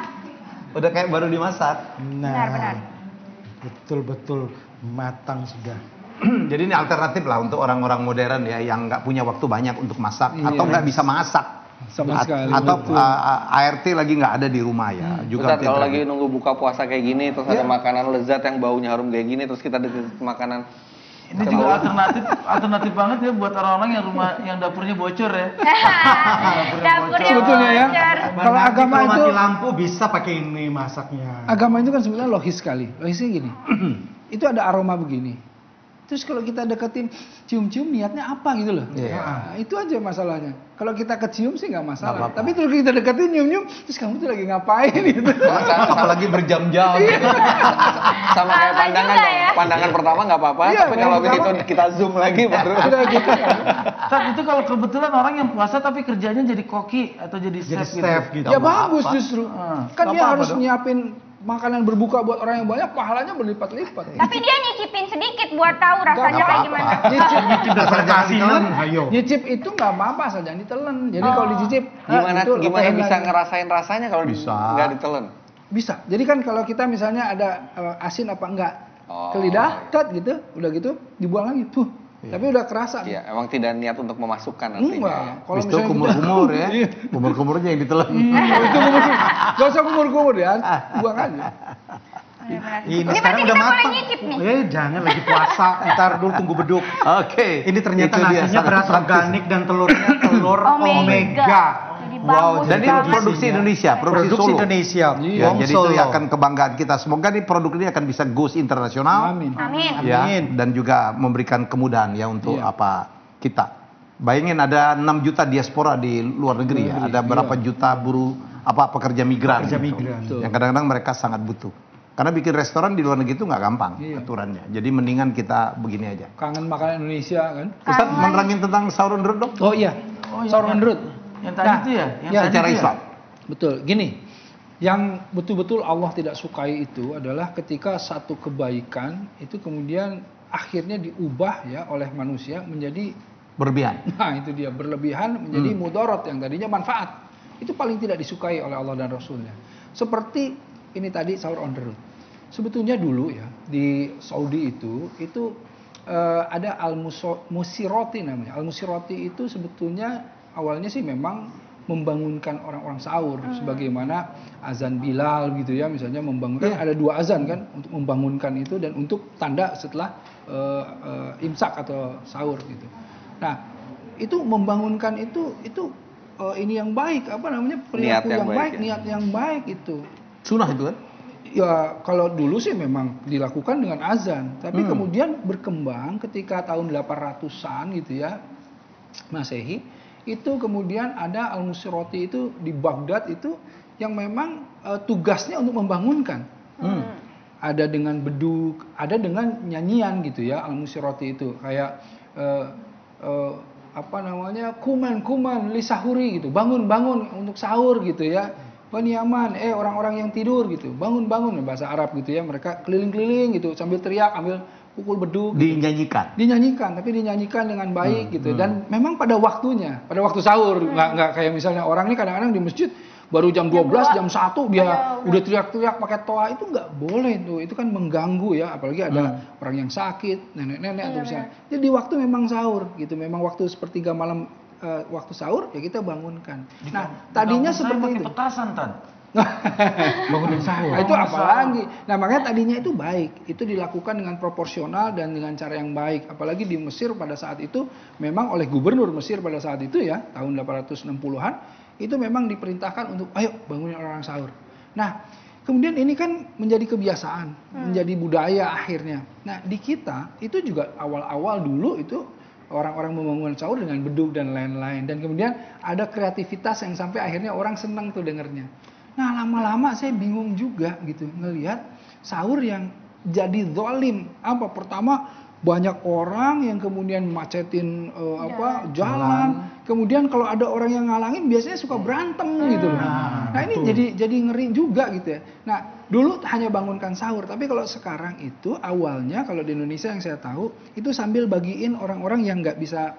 Speaker 1: Udah kayak baru dimasak.
Speaker 5: benar.
Speaker 3: Betul-betul matang sudah.
Speaker 1: Jadi ini alternatif lah untuk orang-orang modern ya yang nggak punya waktu banyak untuk masak atau nggak bisa masak.
Speaker 6: sama sekali.
Speaker 1: Atau
Speaker 6: betul.
Speaker 1: ART lagi nggak ada di rumah ya. Juga
Speaker 2: Ustadz, kalau
Speaker 1: tidak.
Speaker 2: lagi nunggu buka puasa kayak gini, terus ada makanan lezat yang baunya harum kayak gini, terus kita deket makanan.
Speaker 4: Ini juga alternatif banget ya buat orang-orang yang dapurnya bocor ya.
Speaker 5: Dapurnya
Speaker 6: Sebetulnya ya.
Speaker 5: bocor.
Speaker 6: Kalau agama
Speaker 3: kalau
Speaker 6: itu
Speaker 3: mati lampu bisa pakai ini masaknya.
Speaker 6: agama itu kan sebenarnya logis sekali. Logisnya gini. Itu ada aroma begini. Terus kalau kita deketin cium-cium niatnya apa gitu loh. Nah, itu aja masalahnya. Kalau kita kecium sih nggak masalah. Tapi kalau kita deketin nyium-nyium, terus kamu tuh lagi ngapain gitu.
Speaker 1: Apalagi berjam-jam.
Speaker 2: Sama kayak
Speaker 5: Sama
Speaker 2: pandangan
Speaker 5: juga
Speaker 2: dong.
Speaker 5: ya.
Speaker 2: Pandangan pertama nggak apa-apa,
Speaker 6: Iya,
Speaker 2: tapi kalau habis itu
Speaker 6: pertama.
Speaker 2: kita zoom lagi baru.
Speaker 6: Udah gitu.
Speaker 4: Tat, itu kalau kebetulan orang yang puasa tapi kerjanya jadi koki atau jadi
Speaker 3: Jadi
Speaker 4: chef
Speaker 3: chef
Speaker 4: gitu.
Speaker 3: gitu.
Speaker 6: Ya bagus justru. Kan
Speaker 4: Nggak
Speaker 6: dia
Speaker 4: apa-apa
Speaker 6: harus
Speaker 4: dong.
Speaker 6: nyiapin makanan berbuka buat orang yang banyak, pahalanya berlipat-lipat.
Speaker 5: Tapi dia nyicipin sedikit buat tahu rasanya kayak gimana.
Speaker 6: Nyicip,
Speaker 3: Dasar kasihan, ayo.
Speaker 6: nyicip itu nggak apa-apa asal jangan ditelan. Jadi kalau dicicip,
Speaker 2: Gimana
Speaker 6: itu
Speaker 2: gimana
Speaker 6: lepehin
Speaker 2: bisa
Speaker 6: lagi.
Speaker 2: ngerasain rasanya kalau
Speaker 1: Bisa.
Speaker 2: nggak ditelen?
Speaker 6: Bisa. Jadi kan kalau kita misalnya ada asin apa enggak
Speaker 2: Oh,
Speaker 6: ke lidah, cut gitu, udah gitu dibuang lagi tuh. Tapi udah kerasa.
Speaker 2: Iya, emang tidak niat untuk memasukkan nantinya.
Speaker 6: Enggak. Kalau
Speaker 1: Habis itu
Speaker 6: misalnya
Speaker 1: kumur-kumur ya.
Speaker 6: Iya.
Speaker 1: Kumur-kumurnya yang ditelan.
Speaker 6: Itu gak usah kumur-kumur ya, buang aja.
Speaker 3: Ini
Speaker 5: Ini
Speaker 3: sekarang
Speaker 5: berarti
Speaker 3: udah
Speaker 5: kita boleh
Speaker 3: matang.
Speaker 5: nyicip nih.
Speaker 3: Jangan lagi puasa. Ntar dulu tunggu beduk.
Speaker 1: Oke.
Speaker 3: Ini ternyata
Speaker 1: Itu dia,
Speaker 3: nasinya
Speaker 1: sangat
Speaker 3: beras
Speaker 1: praktis.
Speaker 3: organik dan telurnya telur
Speaker 5: Omega.
Speaker 3: omega.
Speaker 5: Jadi
Speaker 3: Wow,
Speaker 5: bagus
Speaker 1: Dan ini
Speaker 5: banget.
Speaker 1: produksi Indonesia, produksi
Speaker 3: Produksi
Speaker 1: Solo.
Speaker 3: Indonesia.
Speaker 1: Ya,
Speaker 3: Wong
Speaker 1: jadi itu
Speaker 3: Solo.
Speaker 1: akan kebanggaan kita. Semoga nih produk ini akan bisa goes internasional.
Speaker 6: Amin.
Speaker 5: Amin.
Speaker 1: Ya,
Speaker 3: Amin.
Speaker 1: dan juga memberikan kemudahan ya untuk
Speaker 6: Iya.
Speaker 1: apa kita. Bayangin ada 6 juta diaspora di luar negeri ya. Ada berapa juta buruh pekerja migran.
Speaker 3: Pekerja
Speaker 1: gitu.
Speaker 3: migran.
Speaker 1: Yang kadang-kadang mereka sangat butuh. Karena bikin restoran di luar negeri itu nggak gampang
Speaker 6: Iya.
Speaker 1: aturannya. Jadi mendingan kita begini aja.
Speaker 6: Kangen makanan Indonesia kan.
Speaker 1: Ustadz menerangin tentang sahur on the road dong?
Speaker 6: Oh iya, sahur on the road.
Speaker 4: Yang tadi itu ya? Yang
Speaker 6: ya,
Speaker 4: tadi
Speaker 1: Secara
Speaker 4: itu ya?
Speaker 1: Islam.
Speaker 6: Betul, gini. Yang betul-betul Allah tidak sukai itu adalah ketika satu kebaikan itu kemudian akhirnya diubah ya oleh manusia menjadi
Speaker 1: Berlebihan.
Speaker 6: nah itu dia berlebihan menjadi mudorot yang tadinya manfaat. Itu paling tidak disukai oleh Allah dan Rasulnya. Seperti ini tadi sahur on the road. Sebetulnya dulu ya di Saudi itu ada al-musiroti namanya. Al-musiroti itu sebetulnya awalnya sih memang membangunkan orang-orang sahur sebagaimana azan Bilal gitu ya, misalnya membangunkan ada 2 azan kan untuk membangunkan itu dan untuk tanda setelah imsak atau sahur gitu. Nah, itu membangunkan itu ini yang baik, apa namanya, perilaku
Speaker 2: Niat yang
Speaker 6: yang
Speaker 2: baik,
Speaker 6: baik,
Speaker 2: ya.
Speaker 6: niat yang baik itu.
Speaker 1: Sunnah itu kan?
Speaker 6: Ya kalau dulu sih memang dilakukan dengan azan, tapi kemudian berkembang ketika tahun 800-an gitu ya Masehi, itu kemudian ada al-musiroti itu di Baghdad itu yang memang tugasnya untuk membangunkan. Ada dengan beduk, ada dengan nyanyian gitu ya al-musiroti itu kayak apa namanya, kuman li sahuri gitu, bangun untuk sahur gitu ya. Baniaman, orang-orang yang tidur gitu, bangun bahasa Arab gitu ya, mereka keliling-keliling gitu sambil teriak, ambil pukul beduk.
Speaker 1: Dinyanyikan.
Speaker 6: Dinyanyikan, tapi dinyanyikan dengan baik gitu, dan memang pada waktunya, pada waktu sahur, nggak kayak misalnya orang ini kadang-kadang di masjid baru jam 12, jam 1 dia udah teriak-teriak pakai toa, itu nggak boleh tuh, itu kan mengganggu ya, apalagi ada orang yang sakit, nenek-nenek atau misalnya. Jadi waktu memang sahur gitu, memang waktu sepertiga malam. Waktu sahur ya kita bangunkan. Nah tadinya seperti itu.
Speaker 4: Petasan Tan.
Speaker 3: Bangunin sahur.
Speaker 6: Nah, itu apa lagi? Nah makanya tadinya itu baik, itu dilakukan dengan proporsional dan dengan cara yang baik. Apalagi di Mesir pada saat itu memang oleh gubernur Mesir pada saat itu ya tahun 860-an itu memang diperintahkan untuk ayo bangunin orang sahur. Nah kemudian ini kan menjadi kebiasaan, menjadi budaya akhirnya. Nah di kita itu juga awal-awal dulu itu orang-orang membangun sahur dengan beduk dan lain-lain, dan kemudian ada kreativitas yang sampai akhirnya orang senang tuh dengernya. Nah lama-lama saya bingung juga gitu ngelihat sahur yang jadi zalim. Apa pertama banyak orang yang kemudian macetin jalan. Kemudian kalau ada orang yang ngalangin biasanya suka berantem gitu loh. Nah ini jadi ngeri juga gitu ya. Nah dulu hanya bangunkan sahur, tapi kalau sekarang itu awalnya kalau di Indonesia yang saya tahu itu sambil bagiin orang-orang yang nggak bisa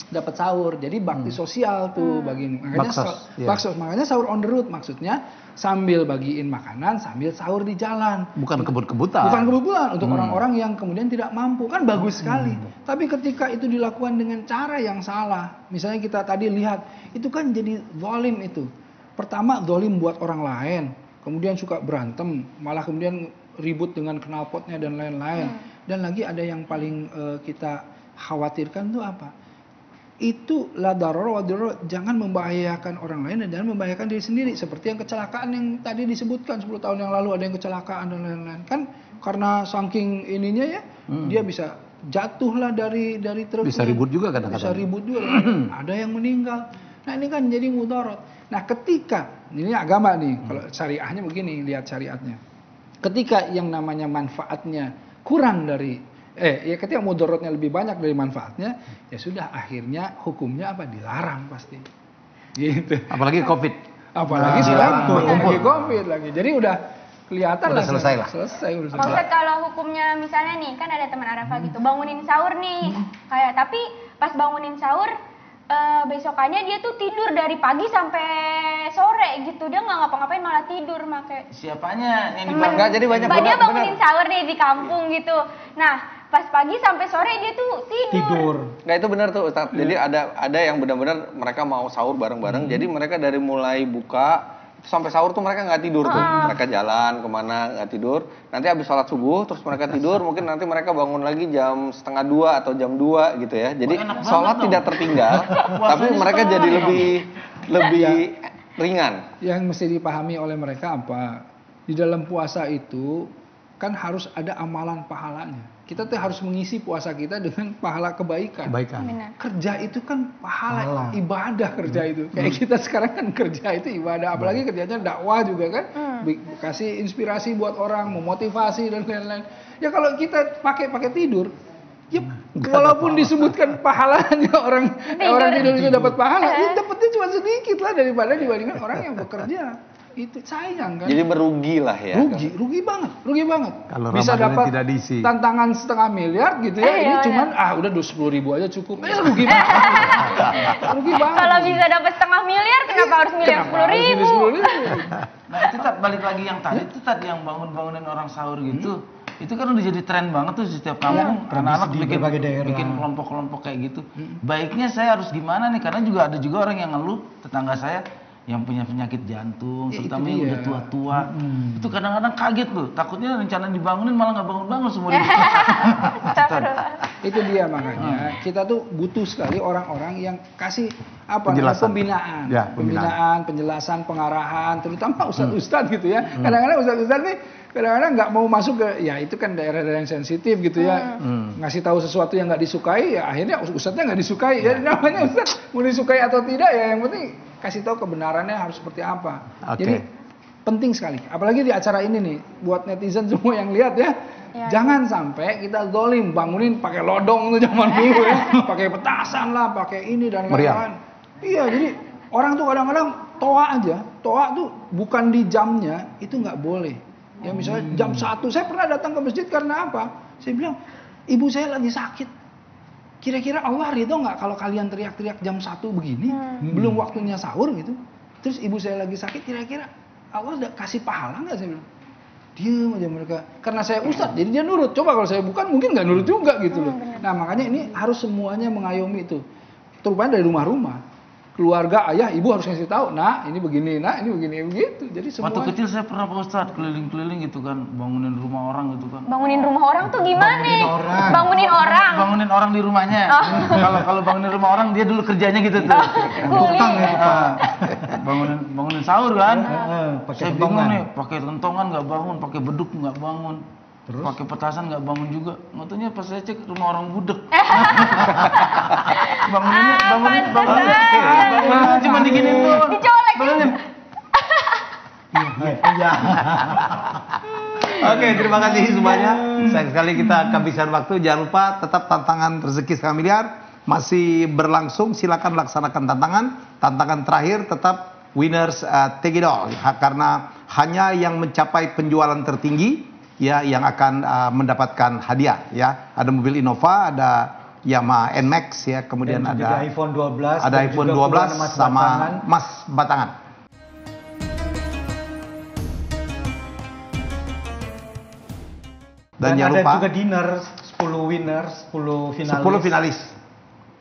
Speaker 6: dapat sahur. Jadi bakti sosial tuh bagi ini. Makanya baksos, makanya sahur on the road maksudnya sambil bagiin makanan sambil sahur di jalan.
Speaker 1: Bukan kebut-kebutan.
Speaker 6: Bukan kebut-kebutan untuk orang-orang yang kemudian tidak mampu, kan bagus sekali. Tapi ketika itu dilakukan dengan cara yang salah, misalnya kita tadi lihat, itu kan jadi zalim itu. Pertama zalim buat orang lain, kemudian suka berantem, malah kemudian ribut dengan knalpotnya dan lain-lain. Dan lagi ada yang paling kita khawatirkan tuh apa? Itu la darar wa dirar, jangan membahayakan orang lain dan jangan membahayakan diri sendiri, seperti yang kecelakaan yang tadi disebutkan 10 tahun yang lalu ada yang kecelakaan dan lain-lain, kan karena saking ininya ya dia bisa jatuhlah dari truk,
Speaker 1: bisa ribut juga kadang-kadang,
Speaker 6: bisa ribut juga ada yang meninggal. Nah ini kan jadi mudarat. Nah ketika ini agama nih, kalau syariahnya begini, lihat syariatnya, ketika yang namanya manfaatnya kurang dari ya ketika mudaratnya lebih banyak dari manfaatnya, ya sudah akhirnya hukumnya apa? Dilarang pasti. Gitu.
Speaker 1: Apalagi Covid.
Speaker 6: Apalagi sekarang lagi Covid lagi. Jadi udah kelihatan
Speaker 1: udah selesai lah.
Speaker 6: Selesai udah
Speaker 5: Pak Ustadz, kalau hukumnya misalnya nih, kan ada teman Arafah gitu, bangunin sahur nih. Kayak tapi pas bangunin sahur besokannya dia tuh tidur dari pagi sampai sore gitu, dia nggak ngapa-ngapain malah tidur make.
Speaker 4: Siapanya yang
Speaker 5: Temen,
Speaker 2: Nggak, jadi banyak
Speaker 5: dia bangunin sahur nih di kampung gitu. Nah pas pagi sampai sore dia tuh tidur.
Speaker 2: Nggak, itu benar tuh Ustadz. Jadi ada yang benar-benar mereka mau sahur bareng-bareng. Jadi mereka dari mulai buka sampai sahur tuh mereka nggak tidur tuh. Mereka jalan kemana nggak tidur. Nanti habis sholat subuh terus mereka tidur. Mungkin nanti mereka bangun lagi jam 1:30 atau jam 2 gitu ya. Jadi sholat tidak tertinggal. Tapi mereka jadi lebih ringan.
Speaker 6: Yang mesti dipahami oleh mereka apa? Di dalam puasa itu kan harus ada amalan pahalanya. Kita tuh harus mengisi puasa kita dengan pahala kebaikan. Kerja itu kan pahala. Ibadah kerja itu. Kayak kita sekarang kan kerja itu ibadah. Apalagi kerjanya dakwah juga kan. Kasih inspirasi buat orang, memotivasi dan lain-lain. Ya kalau kita pakai tidur, ya walaupun disebutkan pahalanya orang tidur itu dapat pahala, ya dapatnya cuma sedikit lah daripada dibandingkan orang yang bekerja. Itu sayang kan.
Speaker 2: Jadi merugi lah ya.
Speaker 6: Rugi banget.
Speaker 1: Kalau
Speaker 6: bisa
Speaker 1: Ramadan
Speaker 6: dapat
Speaker 1: tidak diisi.
Speaker 6: tantangan 500 miliar gitu ya. Ini cuman udah 10.000 aja cukup. Rugi banget. Rugi banget.
Speaker 5: Kalau bisa dapat 500 miliar, kenapa harus miliar 10.000?
Speaker 4: Nah itu balik lagi yang tadi itu tadi yang bangunin orang sahur gitu. Itu kan udah jadi tren banget tuh di setiap kampung, anak-anak bikin kelompok-kelompok kayak gitu. Baiknya saya harus gimana nih, karena juga ada juga orang yang ngeluh, tetangga saya yang punya penyakit jantung, terutama yang udah tua-tua. Itu kadang-kadang kaget loh, takutnya rencana dibangunin malah nggak bangun-bangun semua.
Speaker 6: Itu dia makanya kita tuh butuh sekali orang-orang yang kasih pembinaan, pembinaan, penjelasan, pengarahan, terutama ustadz-ustadz gitu ya. Kadang-kadang ustadz-ustadz nih kadang-kadang nggak mau masuk ke, ya itu kan daerah-daerah yang sensitif gitu ya. Ngasih tahu sesuatu yang nggak disukai, ya akhirnya ustadznya nggak disukai. Ya namanya ustadz mau disukai atau tidak ya yang penting kasih tahu kebenarannya harus seperti apa. Jadi penting sekali, apalagi di acara ini nih, buat netizen semua yang lihat ya, jangan sampai kita zolim bangunin pakai lodong tuh zaman dulu ya, pakai petasan lah, pakai ini dan lain-lain. Iya, jadi orang tuh kadang-kadang toa tuh bukan di jamnya, itu nggak boleh. Ya misalnya jam 1, saya pernah datang ke masjid karena apa? Saya bilang, ibu saya lagi sakit. Kira-kira Allah ridho nggak kalau kalian teriak-teriak jam 1 begini, belum waktunya sahur gitu. Terus ibu saya lagi sakit, kira-kira Allah udah kasih pahala nggak? Saya bilang, diam aja mereka. Karena saya ustadz, jadi dia nurut. Coba kalau saya bukan, mungkin nggak nurut juga gitu loh. Nah makanya ini harus semuanya mengayomi itu. Terutama dari rumah-rumah. Keluarga, ayah, ibu harus kasih tahu, nah ini begini, nah ini begini, begitu. Jadi semua.
Speaker 4: Waktu kecil saya pernah Pak Ustadz keliling-keliling gitu kan, bangunin rumah orang gitu kan.
Speaker 5: Bangunin rumah orang tuh gimana? Bangunin orang.
Speaker 4: Bangunin orang di rumahnya. Kalau bangunin rumah orang dia dulu kerjanya gitu tuh.
Speaker 5: Tukang ya.
Speaker 4: Bangunin sahur kan.
Speaker 3: Pakai
Speaker 4: Saya bingung nih, pakai rentongan nggak bangun, pakai beduk nggak bangun. Pakai petasan nggak bangun juga. Nggak pas saya cek rumah orang budek. bangunin cuma diginin doang.
Speaker 5: Dicolek.
Speaker 4: Bangunin.
Speaker 1: Oke, terima kasih semuanya. Sayang sekali kita kehabisan waktu. Jangan lupa tetap tantangan rezeki 1 miliar masih berlangsung. Silakan laksanakan tantangan. Tantangan terakhir tetap winners take it all. Karena hanya yang mencapai penjualan tertinggi ya yang akan mendapatkan hadiah ya. Ada mobil Innova, ada Yamaha NMAX ya, kemudian
Speaker 3: Dan juga
Speaker 1: ada
Speaker 3: iPhone 12,
Speaker 1: ada
Speaker 3: dan
Speaker 1: iPhone
Speaker 3: juga
Speaker 1: 12
Speaker 3: puluhan
Speaker 1: sama
Speaker 3: batangan.
Speaker 1: emas batangan. Dan jangan
Speaker 3: ada
Speaker 1: lupa
Speaker 3: juga dinner 10 winners, 10 finalis.
Speaker 1: 10 finalis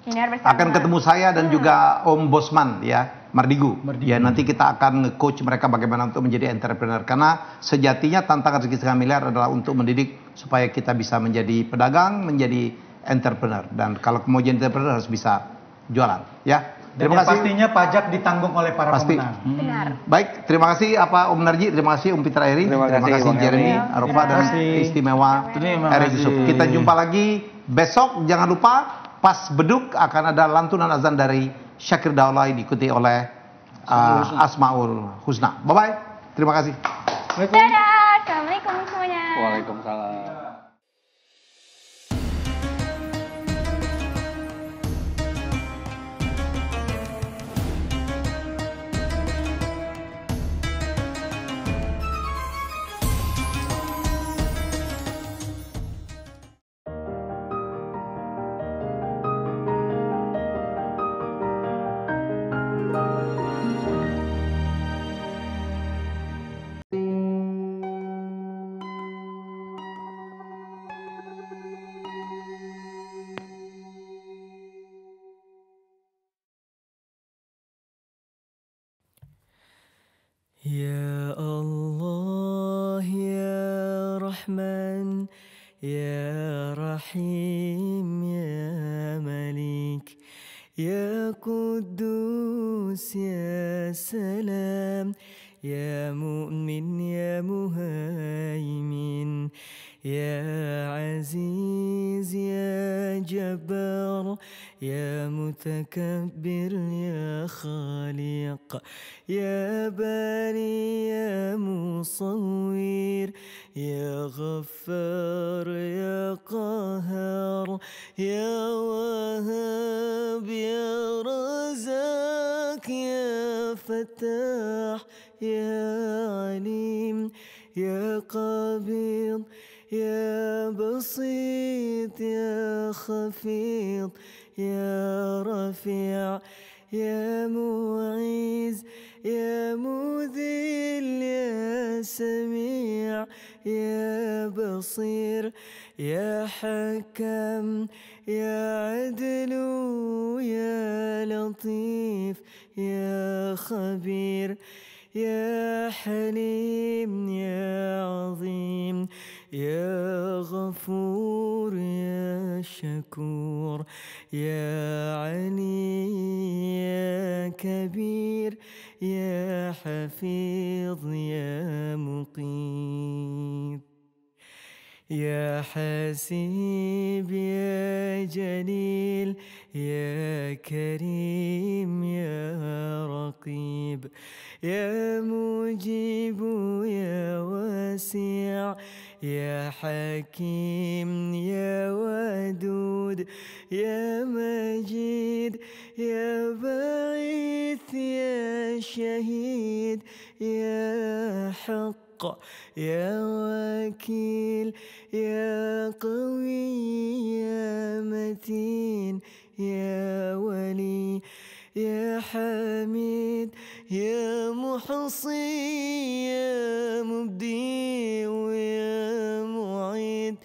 Speaker 5: Dinner bersama.
Speaker 1: akan ketemu saya dan juga Om Bosman ya, Mardigu. Ya, nanti kita akan nge-coach mereka bagaimana untuk menjadi entrepreneur, karena sejatinya tantangan rezeki setengah miliar adalah untuk mendidik supaya kita bisa menjadi pedagang, menjadi entrepreneur, dan kalau mau jadi entrepreneur harus bisa jualan ya.
Speaker 3: Dan
Speaker 1: Terima
Speaker 3: yang
Speaker 1: kasih.
Speaker 3: pastinya pajak ditanggung oleh para
Speaker 1: Pasti.
Speaker 3: pemenang.
Speaker 5: Benar.
Speaker 1: Baik, terima kasih Om Narji, terima kasih Fitra Eri,
Speaker 2: Terima kasih,
Speaker 1: kasih
Speaker 2: Bang
Speaker 1: Jeremy,
Speaker 5: Helmi.
Speaker 1: Arfa dan
Speaker 3: Terima kasih.
Speaker 1: istimewa
Speaker 4: Terima
Speaker 1: Eri
Speaker 4: kasih.
Speaker 1: Yusuf. Kita jumpa lagi besok, jangan lupa pas beduk akan ada lantunan azan dari Syakir Daulay diikuti oleh Asmaul Husna. Bye bye. Terima kasih.
Speaker 5: Dadah, assalamualaikum semuanya.
Speaker 2: Waalaikumsalam.
Speaker 9: Ya Allah ya Rahman ya Rahim ya Malik ya Quddus ya Salam ya Mu'min ya Muhaimin ya Aziz ya Jabbar ya Mutakabbir ya Khaliq ya Bari ya Musawwir ya Ghaffar ya Qahhar ya Wahhab ya Razak ya Fattah ya Alim ya Qabid ya Basit ya Khafid ya Rafi' ya Mu'iz ya Mudhil ya Sami' ya Basir ya Hakam ya Adlu ya Latif ya Khabir ya Halim ya Azim ya Ghafur ya Shakur ya Ali ya Kabir ya Hafiz ya Muqit ya Hasib ya Jalil ya Karim ya Raqib ya Mujib ya Wasi' ya Hakim ya Wadud ya Majid ya Ba'ith ya Shahid ya Haqq ya Wakil ya Qawi ya Matin ya Wali ya Hamid ya Muhsi ya Mubdi ya Mu'id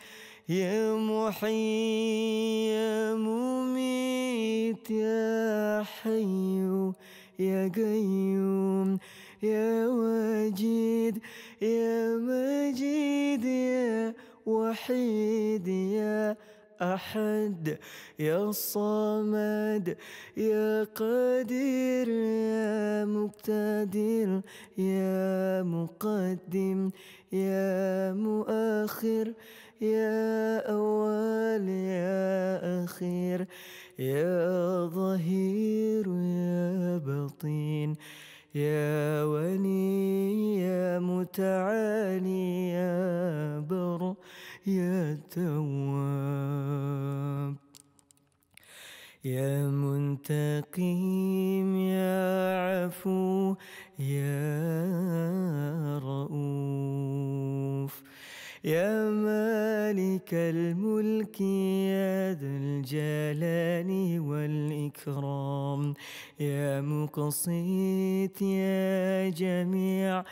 Speaker 9: ya Muhyi ya Mumit ya Hayyu ya Qayyum ya Wajid ya Majid ya Wahid ya أحد يا صمد يا قادر يا مقتدر يا مقدم يا مؤخر يا أول يا أخير يا ظهير يا بطين يا ولي يا متعالي يا بر يا تواب يا منتقم يا عفو يا رؤوف يا مالك الملك يا ذا الجلال والإكرام يا مقسط يا جميع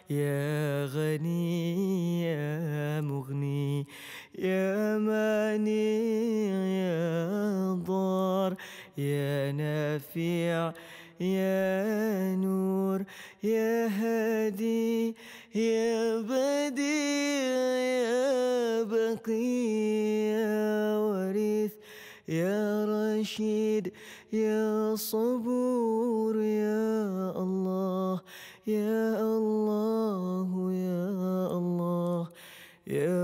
Speaker 9: يا غني يا مغني يا مانع يا ضار يا نافع يا نور يا هادي يا بديع يا بقي يا ورث يا رشيد يا صبور يا الله يا الله يا الله يا